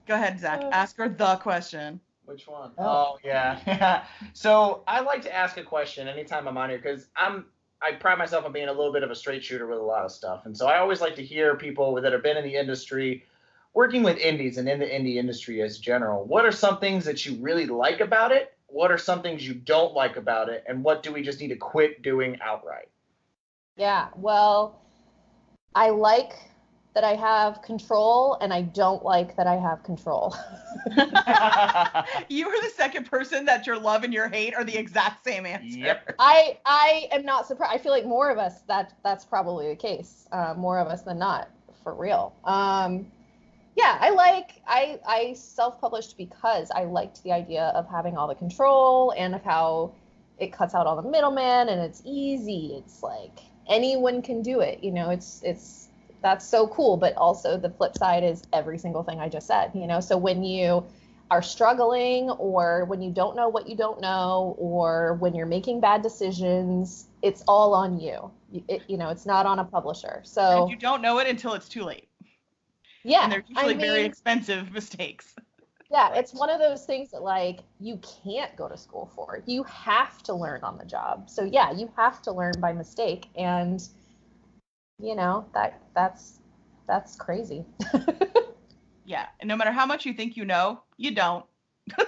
Go ahead, Zach. Ask her the question. Which one? Oh. Oh, yeah. So I like to ask a question anytime I'm on here because I pride myself on being a little bit of a straight shooter with a lot of stuff. And so I always like to hear people that have been in the industry, working with indies and in the indie industry as general. What are some things that you really like about it? What are some things you don't like about it? And what do we just need to quit doing outright? Yeah, well, I like that I have control, and I don't like that I have control. You are the second person that your love and your hate are the exact same answer. Yep. I am not surprised. I feel like more of us that's probably the case. More of us than not, for real. Yeah, I self-published because I liked the idea of having all the control and of how it cuts out all the middlemen and it's easy. It's like anyone can do it. You know, it's that's so cool. But also the flip side is every single thing I just said. You know, so when you are struggling or when you don't know what you don't know or when you're making bad decisions, it's all on you. You know, it's not on a publisher. So And you don't know it until it's too late. yeah, And they're usually very expensive mistakes. yeah, it's one of those things that like you can't go to school for. You have to learn on the job. So yeah, you have to learn by mistake, and you know that's crazy. Yeah. And no matter how much you think you know, you don't.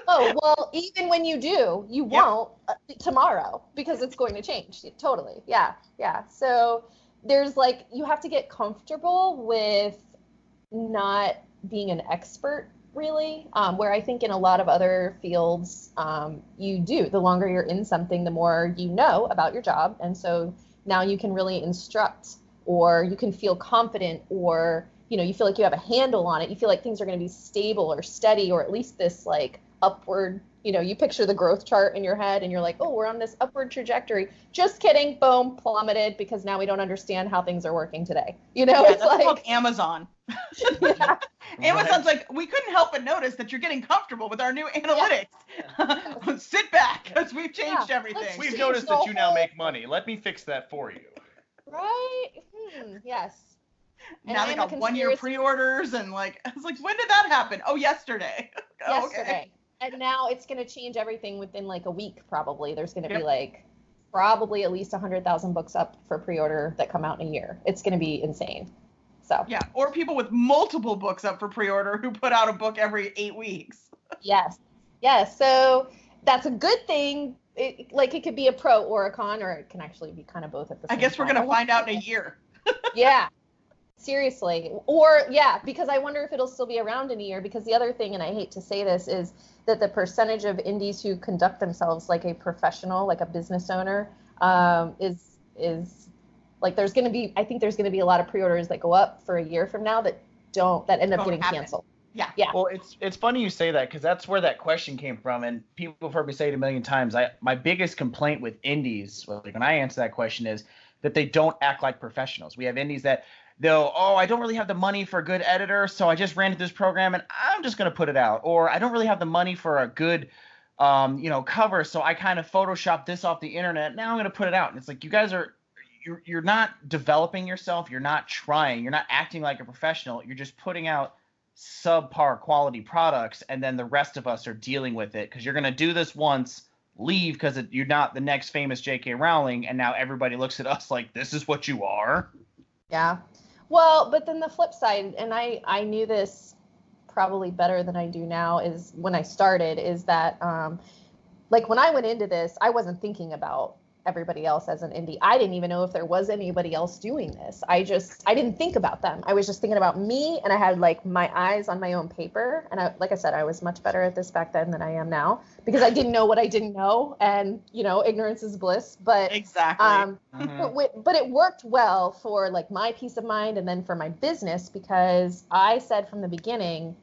Oh, well, even when you do, you won't tomorrow because it's going to change. Totally. Yeah. Yeah. So there's like, you have to get comfortable with not being an expert, really, where I think in a lot of other fields, you do. The longer you're in something, the more you know about your job. And so now you can really instruct, or you can feel confident, or you know, you feel like you have a handle on it. You feel like things are going to be stable or steady, or at least this like upward, you know, you picture the growth chart in your head and you're like, oh, we're on this upward trajectory. Just kidding. Boom, plummeted because now we don't understand how things are working today. You know, Yeah, it's that's like called Amazon. yeah, Amazon's like, we couldn't help but notice that you're getting comfortable with our new analytics. Sit back, because we've changed everything. We've Change noticed the that you now whole- make money. Let me fix that for you. right. Yes. And Now I they am a got 1 year conspiracy pre-orders, and like, I was like, when did that happen? Oh, yesterday. Oh, yesterday. okay. And now it's going to change everything within like a week, probably. There's going to be Yep. like probably at least 100,000 books up for pre-order that come out in a year. It's going to be insane. So Yeah, or people with multiple books up for pre-order who put out a book every 8 weeks. yes. Yes. So that's a good thing. It could be a pro or a con, or it can actually be kind of both at the I same guess we're time. going to find out in a year. Yeah. Seriously. Or yeah, because I wonder if it'll still be around in a year, because the other thing, and I hate to say this, is that the percentage of indies who conduct themselves like a professional, like a business owner, is like there's going to be, I think there's going to be a lot of pre-orders that go up for a year from now that end up Don't getting happen. canceled. Yeah. Yeah. Well, it's funny you say that because that's where that question came from, and people have heard me say it a million times. My biggest complaint with indies, like when I answer that question, is that they don't act like professionals. We have indies that I don't really have the money for a good editor, so I just ran this program and I'm just going to put it out. Or I don't really have the money for a good, cover, so I kind of Photoshopped this off the internet. Now I'm going to put it out. And it's like, you guys you're not developing yourself. You're not trying. You're not acting like a professional. You're just putting out subpar quality products, and then the rest of us are dealing with it because you're going to do this once, leave because you're not the next famous J.K. Rowling, and now everybody looks at us like this is what you are. Yeah. Well, but then the flip side, and I knew this probably better than I do now, is when I started, is that like when I went into this, I wasn't thinking about everybody else as an indie. I didn't even know if there was anybody else doing this. I didn't think about them. I was just thinking about me, and I had like my eyes on my own paper. And like I said, I was much better at this back then than I am now because I didn't know what I didn't know, and you know, ignorance is bliss. But Exactly. but it worked well for like my peace of mind and then for my business, because I said from the beginning,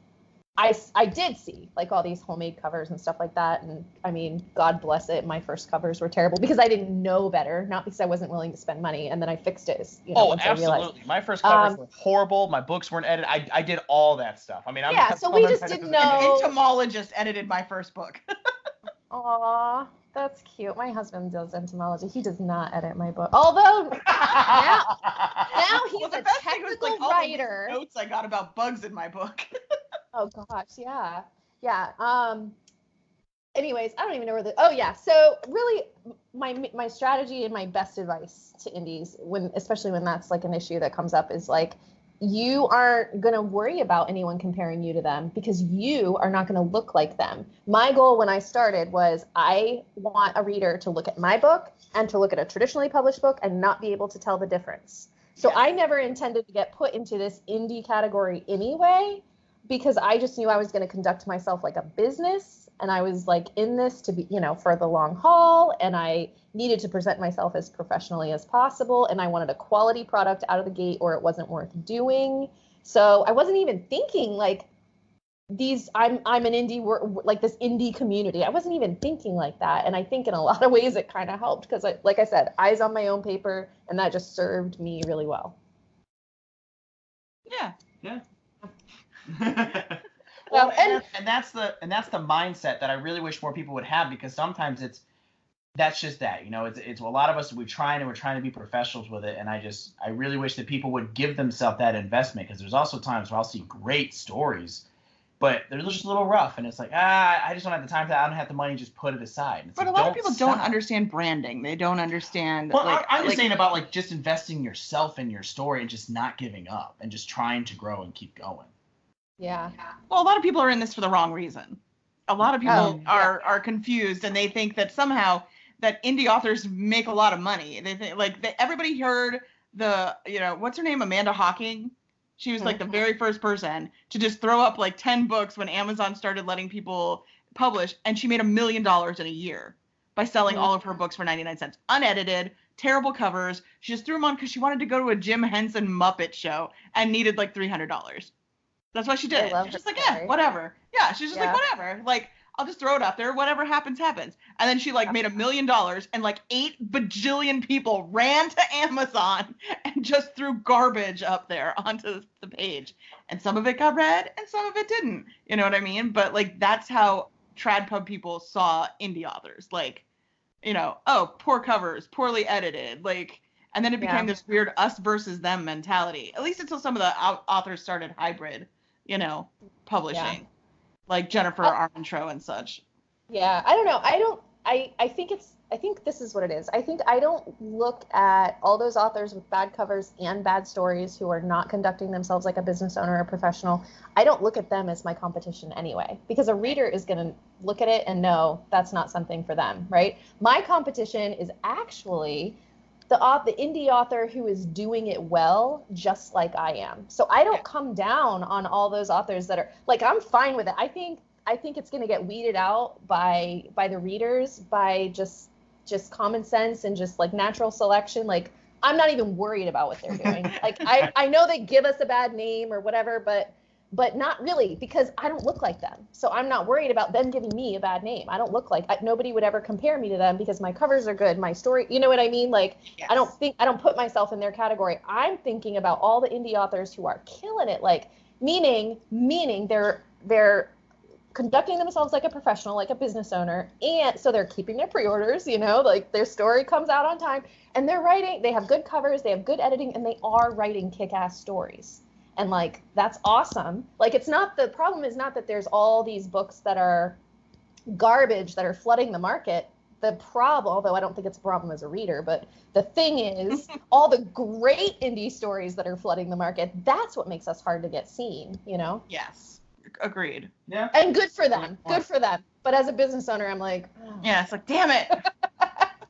I did see like all these homemade covers and stuff like that. And I mean, God bless it. My first covers were terrible because I didn't know better, not because I wasn't willing to spend money. And then I fixed it, once I realized. Absolutely. My first covers were horrible. My books weren't edited. I did all that stuff. I mean, I'm not so we telling just that didn't as an know. An entomologist edited my first book. Aw, that's cute. My husband does entomology. He does not edit my book. Although now he's Well, the a best thing was, technical like, all the writer. notes I got about bugs in my book. Oh gosh, yeah. Anyways, I don't even know where so really my strategy and my best advice to indies, especially when that's like an issue that comes up, is like, you aren't going to worry about anyone comparing you to them because you are not going to look like them. My goal when I started was, I want a reader to look at my book and to look at a traditionally published book and not be able to tell the difference. So Yes. I never intended to get put into this indie category anyway, because I just knew I was going to conduct myself like a business, and I was like in this to be, for the long haul, and I needed to present myself as professionally as possible, and I wanted a quality product out of the gate or it wasn't worth doing. So I wasn't even thinking like I'm an indie, like this indie community. I wasn't even thinking like that. And I think in a lot of ways it kind of helped because, like I said, eyes on my own paper, and that just served me really well. Yeah. Well, and that's the mindset that I really wish more people would have, because sometimes that's just that, it's a lot of us, we're trying to be professionals with it, and I really wish that people would give themselves that investment, because there's also times where I'll see great stories, but they're just a little rough, and it's like, I just don't have the time for that, I don't have the money, just put it aside. It's But like, a lot of people don't understand branding. They don't understand. Well, I'm just saying about like just investing yourself in your story and just not giving up and just trying to grow and keep going. Yeah. Well, a lot of people are in this for the wrong reason. A lot of people are confused, and they think that somehow that indie authors make a lot of money. They think everybody heard what's her name, Amanda Hawking. She was like the very first person to just throw up like 10 books when Amazon started letting people publish, and she made $1 million in a year by selling all of her books for 99 cents, unedited, terrible covers. She just threw them on because she wanted to go to a Jim Henson Muppet show and needed like $300. That's why she did it. She's just like, whatever. Yeah, she's just like, whatever. Like, I'll just throw it up there. Whatever happens, happens. And then she made $1 million, and like 8 bajillion people ran to Amazon and just threw garbage up there onto the page. And some of it got read and some of it didn't. You know what I mean? But like, that's how trad pub people saw indie authors. Like, poor covers, poorly edited. Like, and then it became this weird us versus them mentality. At least until some of the authors started hybrid, publishing, like Jennifer Armentrout and such. Yeah, I don't know. I think this is what it is. I think I don't look at all those authors with bad covers and bad stories who are not conducting themselves like a business owner or professional. I don't look at them as my competition anyway, because a reader is going to look at it and know that's not something for them, right? My competition is actually the indie author who is doing it well, just like I am. So I don't come down on all those authors that are like, I'm fine with it. I think it's going to get weeded out by the readers, by just common sense and just like natural selection. Like, I'm not even worried about what they're doing. Like, I know they give us a bad name or whatever, but not really, because I don't look like them. So I'm not worried about them giving me a bad name. I don't look like, nobody would ever compare me to them because my covers are good, my story, you know what I mean? Like, I don't put myself in their category. I'm thinking about all the indie authors who are killing it, like, meaning they're conducting themselves like a professional, like a business owner, and so they're keeping their pre-orders, like their story comes out on time, and they have good covers, they have good editing, and they are writing kick-ass stories. And like, that's awesome. Like, the problem is not that there's all these books that are garbage that are flooding the market. The problem, although I don't think it's a problem as a reader, but the thing is, all the great indie stories that are flooding the market, that's what makes us hard to get seen, Yes. Agreed. Yeah. And good for them. Good for them. But as a business owner, I'm like, yeah, it's like, damn it.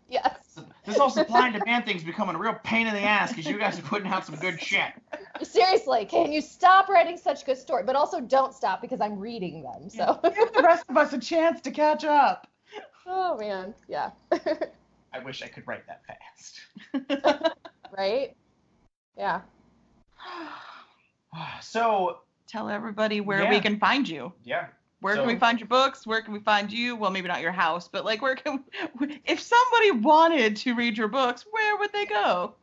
Yes. This whole supply and demand thing's becoming a real pain in the ass because you guys are putting out some good shit. Seriously, can you stop writing such good stories? But also don't stop, because I'm reading them. So give the rest of us a chance to catch up. Oh man, yeah. I wish I could write that fast. Right? Yeah. So tell everybody where Yeah. we can find you. Yeah. Where So- can we find your books? Where can we find you? Well, maybe not your house, but like where can if somebody wanted to read your books, where would they go?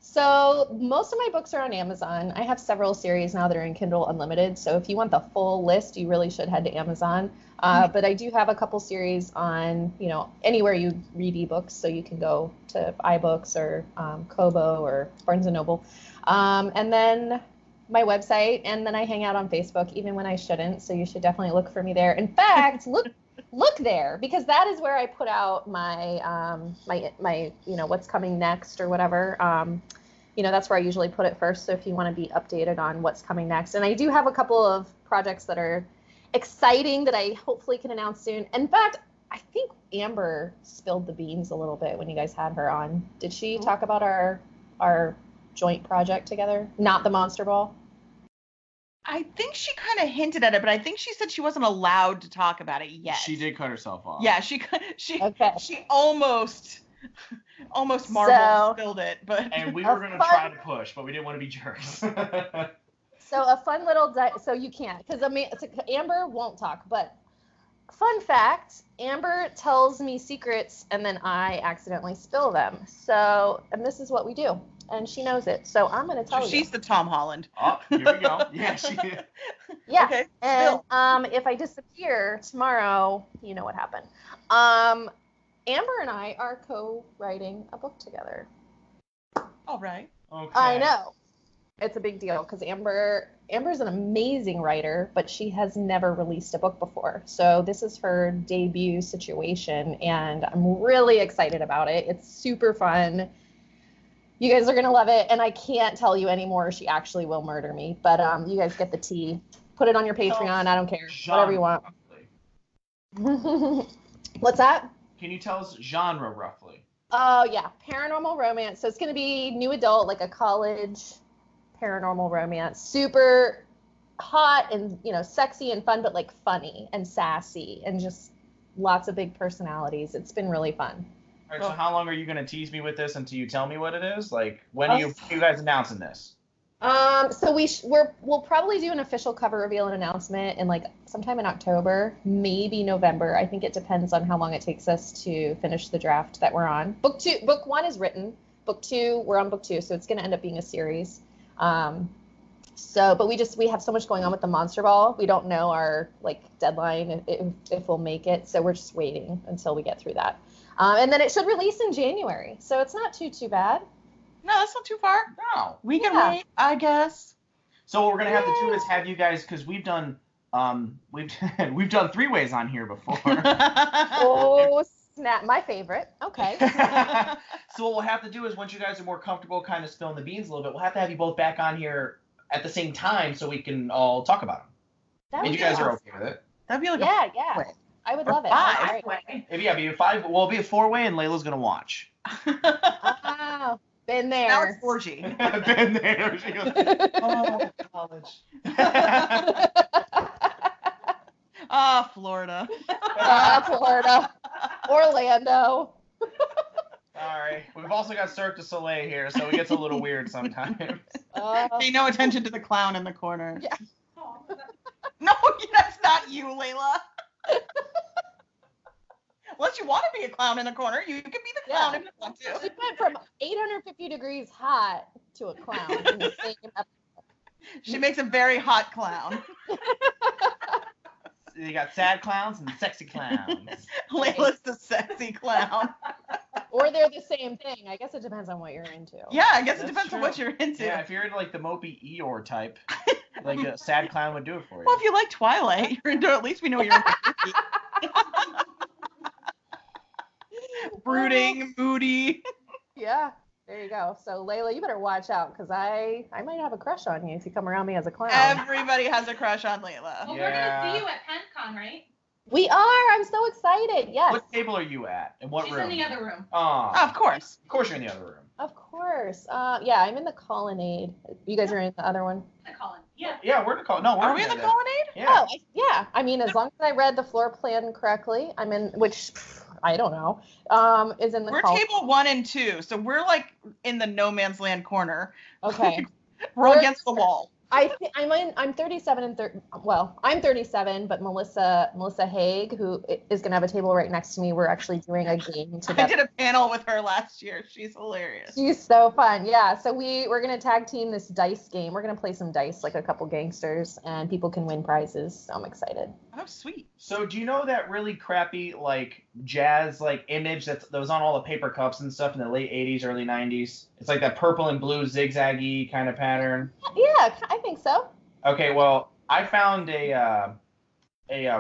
So most of my books are on Amazon. I have several series now that are in Kindle Unlimited. So if you want the full list, you really should head to Amazon. But I do have a couple series on, anywhere you read ebooks. So you can go to iBooks or Kobo or Barnes & Noble. And then my website, and then I hang out on Facebook even when I shouldn't. So you should definitely look for me there. In fact, look there, because that is where I put out my my what's coming next or whatever. That's where I usually put it first. So if you want to be updated on what's coming next, and I do have a couple of projects that are exciting that I hopefully can announce soon. In fact, I think Amber spilled the beans a little bit when you guys had her on. Did she talk about our joint project together? Not the Monster Ball? I think she kind of hinted at it, but I think she said she wasn't allowed to talk about it yet. She did cut herself off. Yeah, she Okay. she almost Marvel spilled it, but And we were going to try to push, but we didn't want to be jerks. So a fun little, so you can't, because Amber won't talk, but fun fact, Amber tells me secrets and then I accidentally spill them. So, and this is what we do, and she knows it. So I'm going to tell you. she's the Tom Holland. Oh, here we go. Yeah, she did. Yeah. Okay, And spill. if I disappear tomorrow, you know what happened. Amber and I are co-writing a book together. All right. Okay. I know. It's a big deal because Amber's an amazing writer, but she has never released a book before. So this is her debut situation, and I'm really excited about it. It's super fun. You guys are going to love it, and I can't tell you anymore. She actually will murder me, but you guys get the tea. Put it on your Patreon. I don't care. Whatever you want. Roughly. What's that? Can you tell us genre roughly? Oh, yeah. Paranormal romance. So it's going to be new adult, like a college paranormal romance. Super hot and, sexy and fun, but like funny and sassy and just lots of big personalities. It's been really fun. All right, so how long are you going to tease me with this until you tell me what it is? Like, when are you guys announcing this? So we'll probably do an official cover reveal and announcement in like sometime in October, maybe November. I think it depends on how long it takes us to finish the draft that we're on. Book 1 is written. Book 2, we're on book 2, so it's going to end up being a series. But we have so much going on with the Monster Ball. We don't know our deadline if we'll make it, so we're just waiting until we get through that. And then it should release in January, so it's not too bad. No, that's not too far. No. We can Yeah. wait, I guess. So what we're gonna have to do is have you guys, because we've done we've done 3-ways on here before. Oh snap! My favorite. Okay. So what we'll have to do is, once you guys are more comfortable kind of spilling the beans a little bit, we'll have to have you both back on here at the same time so we can all talk about them. That And would you be guys are awesome. okay with it? That'd be like Yeah. way. I would Or love it. five. All right. Maybe it'll be a 5. Well, it'll be a 4-way, and Layla's gonna watch. Oh, been Now it's there. 4G. Been there. She goes, oh, college. Florida. Florida, Orlando. All right. We've also got Cirque du Soleil here, so it gets a little weird sometimes. Pay no attention to the clown in the corner. Yeah. No, that's not you, Layla. Unless you want to be a clown in the corner, you can be the clown if you want She to. went from 850 degrees hot to a clown in the same episode. She makes a very hot clown. You got sad clowns and sexy clowns. Layla's the sexy clown. Or they're the same thing. I guess it depends on what you're into. Yeah, I guess it That's depends on true. what you're into. Yeah, if you're into the mopey Eeyore type, a sad clown would do it for you. Well, if you like Twilight, you're into, at least we know you're into brooding, moody. Yeah. There you go. So Layla, you better watch out because I might have a crush on you if you come around me as a clown. Everybody has a crush on Layla. Well, Yeah. we're gonna see you at PenCon, right? We are. I'm so excited. Yes. What table are you at? In what She's room? in the other room. Oh, Of course. of course you're in the other room. Of course. Yeah, I'm in the colonnade. You guys are in the other one? The Colin. Yeah. Yeah, we're in the call. No, we're Are we in the there. colonnade? Yeah. Oh, yeah. I mean, as long as I read the floor plan correctly, I'm in, which I don't know, is in the We're colonnade. table 1 and 2, so we're in the no man's land corner. Okay. We're against the wall. I'm 37 and well, I'm 37, but Melissa Haig, who is gonna have a table right next to me, we're actually doing a game I together. did a panel with her last year. She's hilarious. She's so fun. Yeah. So we're gonna tag team this dice game. We're gonna play some dice, like a couple gangsters, and people can win prizes. So I'm excited. Oh, sweet. So do you know that really crappy like jazz like image that was on all the paper cups and stuff in the late 80s, early 90s? It's like that purple and blue zigzaggy kind of pattern. Yeah, I think so. Okay, well, I found a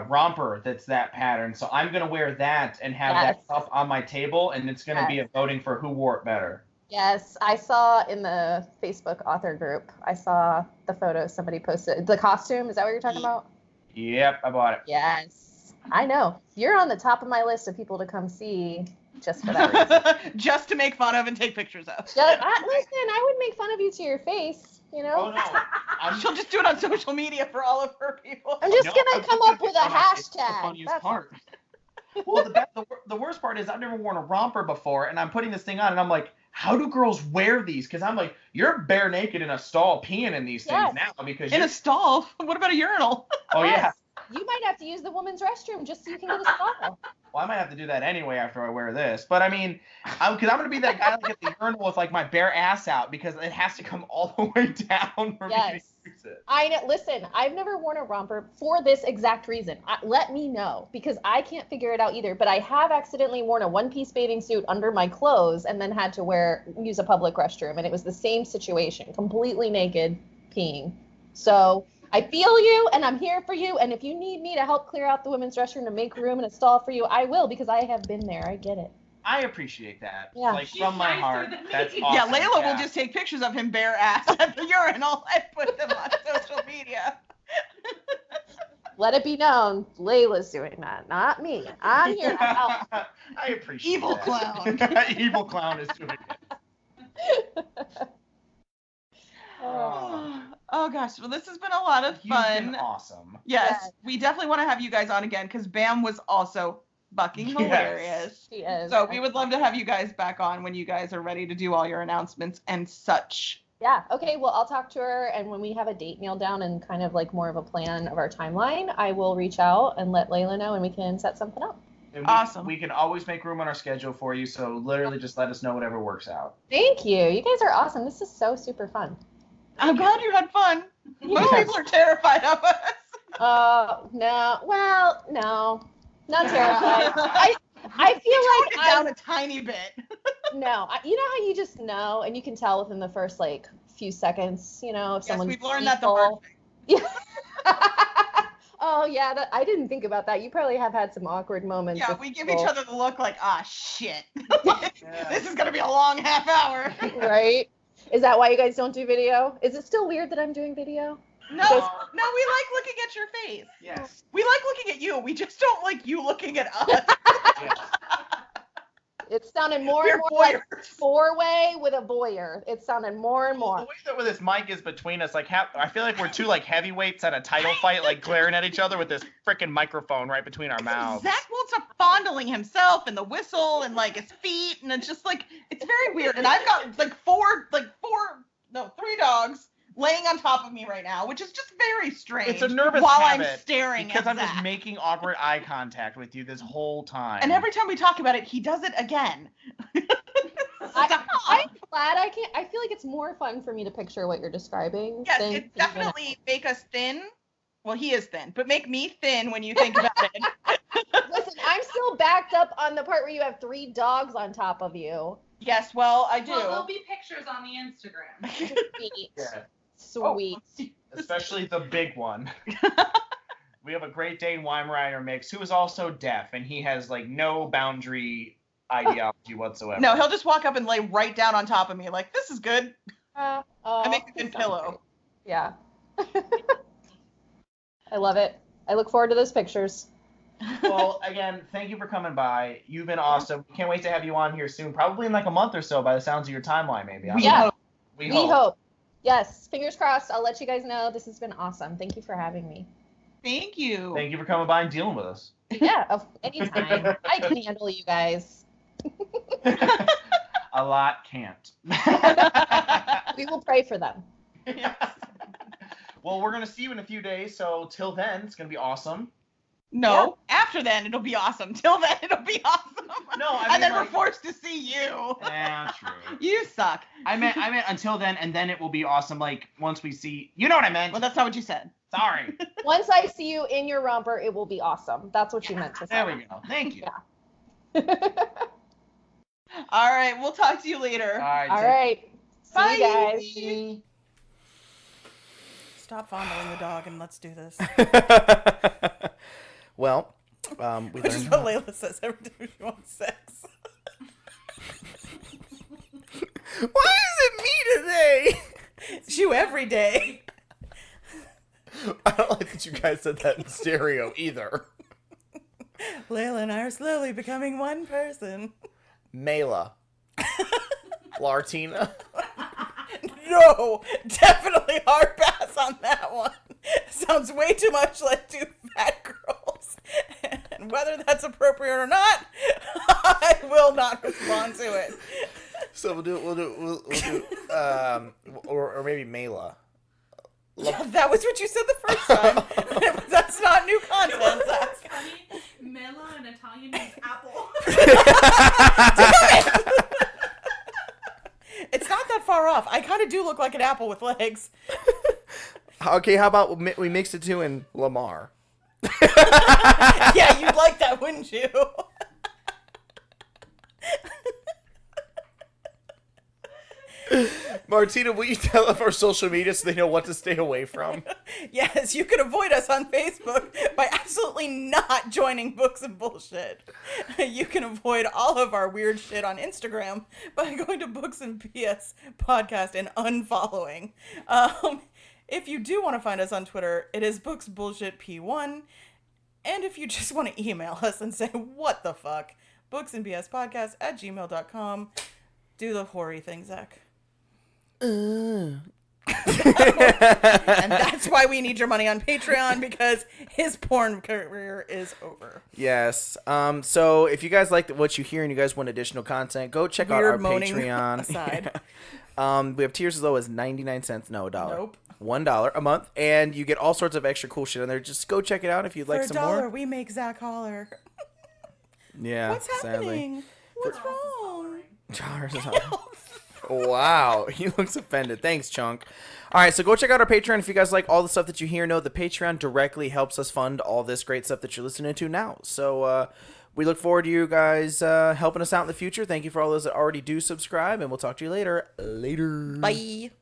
romper that's that pattern, so I'm gonna wear that and have Yes. that cup on my table, and it's gonna be a voting for who wore it better. Yes, I saw in the Facebook author group. I saw the photo somebody posted. The costume, is that what you're talking about? Yep, I bought it. Yes, I know. You're on the top of my list of people to come see just for that reason. Just to make fun of and take pictures of. Listen, I would make fun of you to your face, you know? Oh no, She'll just do it on social media for all of her people. I'm just No, gonna I'm come just up with a gonna make fun of it. It's the hashtag. funniest That's part. Well, the worst part is I've never worn a romper before, and I'm putting this thing on, and I'm like, how do girls wear these? Because I'm like, you're bare naked in a stall peeing in these things Yes. now because In you're... a stall? What about a urinal? Oh yeah. Yes. You might have to use the woman's restroom just so you can get a stall. Well, I might have to do that anyway after I wear this. But I mean, I'm gonna be that guy like at the urinal with like my bare ass out because it has to come all the way down for me to Yes. use it. I know. Listen, I've never worn a romper for this exact reason. Let me know because I can't figure it out either. But I have accidentally worn a one-piece bathing suit under my clothes and then had to use a public restroom, and it was the same situation, completely naked, peeing. So I feel you, and I'm here for you. And if you need me to help clear out the women's restroom to make room in a stall for you, I will because I have been there. I get it. I appreciate that. Yeah. Like She's from my nicer heart. than me. That's Yeah, awesome. Yeah, Layla will just take pictures of him bare ass at the urinal and put them on social media. Let it be known, Layla's doing that, not me. I'm here to help. I appreciate Evil that. clown. Evil clown is doing it. Oh gosh, well this has been a lot of You've been fun. awesome. Yes, Yes. we definitely want to have you guys on again because Bam was also fucking Yes. hilarious. She is. So we would love to have you guys back on when you guys are ready to do all your announcements and such. Yeah. Okay. Well, I'll talk to her, and when we have a date nailed down and kind of like more of a plan of our timeline, I will reach out and let Layla know, and we can set something up. And Awesome. We can always make room on our schedule for you, so literally just let us know whatever works out. Thank you. You guys are awesome. This is so super fun. I'm glad you had fun. Most Yes. people are terrified of us. No. Well, no. Not terrified. I You feel toned like it down a tiny bit. no. You know how you just know, and you can tell within the first like few seconds, you know, if Yes, someone's we've learned that the evil. hard way. Oh yeah, I didn't think about that. You probably have had some awkward moments. Yeah, with we give people. each other the look like, ah, shit. This is gonna be a long half hour. Right? Is that why you guys don't do video? Is it still weird that I'm doing video? No, we like looking at your face. Yes. We like looking at you. We just don't like you looking at us. Yes. It sounded more We're and more like voyeurs. four-way with a voyeur. It sounded more and The more. way that with this mic is between us, like I feel like we're two like heavyweights at a title fight, like glaring at each other with this freaking microphone right between our mouths. Zach wants to fondling himself and the whistle and like his feet, and it's just like it's very weird. And I've got like three dogs laying on top of me right now, which is just very strange. It's a nervous while habit I'm staring because at I'm Zach. just making awkward eye contact with you this whole time. And every time we talk about it, he does it again. I'm glad I can't. I feel like it's more fun for me to picture what you're describing. Yes, than it even- definitely make us thin. Well, he is thin, but make me thin when you think about it. Listen, I'm still backed up on the part where you have 3 dogs on top of you. Yes, well, I do. Well, there'll be pictures on the Instagram. Sweet. Yeah. Sweet. Especially the big one. We have a Great Dane Weimaraner mix who is also deaf, and he has like no boundary ideology whatsoever. No, he'll just walk up and lay right down on top of me, like, this is good. Oh, I make a that good sounds pillow. great. Yeah. I love it. I look forward to those pictures. Well, again, thank you for coming by. You've been awesome. Can't wait to have you on here soon. Probably in like a month or so by the sounds of your timeline, maybe. I don't We know. hope. We We hope. hope. Yes. Fingers crossed. I'll let you guys know. This has been awesome. Thank you for having me. Thank you. Thank you for coming by and dealing with us. Yeah, anytime. I can handle you guys. A lot can't. We will pray for them. Yes. Well, we're gonna see you in a few days, so till then, it's gonna be awesome. No, after then it'll be awesome. Till then it'll be awesome. No, I mean, and then like- we're forced to see you. Yeah, true. You suck. I meant until then, and then it will be awesome. Like once we see, you know what I meant. Well, that's not what you said. Sorry. Once I see you in your romper, it will be awesome. That's what you meant to say. There we go. Thank you. All right, we'll talk to you later. All right. See you guys. Bye. Stop fondling the dog and let's do this. Well, we Which is learned what Layla says every time she wants sex. Why is it me today? It's you every day. I don't like that you guys said that in stereo either. Layla and I are slowly becoming one person. Mela. Lartina. No, definitely hard pass on that one. Sounds way too much like two fat girls. And whether that's appropriate or not, I will not respond to it. So we'll do or maybe Mela. Yeah, that was what you said the first time. That's not new content. That's Funny, Mela in Italian means apple. It's not that far off. I kind of do look like an apple with legs. Okay, how about we mix the two in Lamar? Yeah, you'd like that, wouldn't you? Martina, will you tell them our social media so they know what to stay away from? Yes, you can avoid us on Facebook by absolutely not joining Books and Bullshit. You can avoid all of our weird shit on Instagram by going to Books and PS Podcast and unfollowing. If you do want to find us on Twitter, it is Books Bullshit P1. And if you just want to email us and say, what the fuck, booksandbspodcast@gmail.com. Do the hoary thing, Zach. And that's why we need your money on Patreon, because his porn career is over. Yes. So if you guys like what you hear and you guys want additional content, go check out our Weird moaning Patreon. aside. We have tiers as low as 99 cents, no, $1. Nope. $1 a month, and you get all sorts of extra cool shit on there. Just go check it out if you'd like For some $1, more. we make Zach holler. Yeah. What's happening? What's wrong? Wow, he looks offended. Thanks, Chunk. All right, so go check out our Patreon if you guys like all the stuff that you hear. Know the Patreon directly helps us fund all this great stuff that you're listening to now. So we look forward to you guys helping us out in the future. Thank you for all those that already do subscribe, and we'll talk to you later. Later. Bye.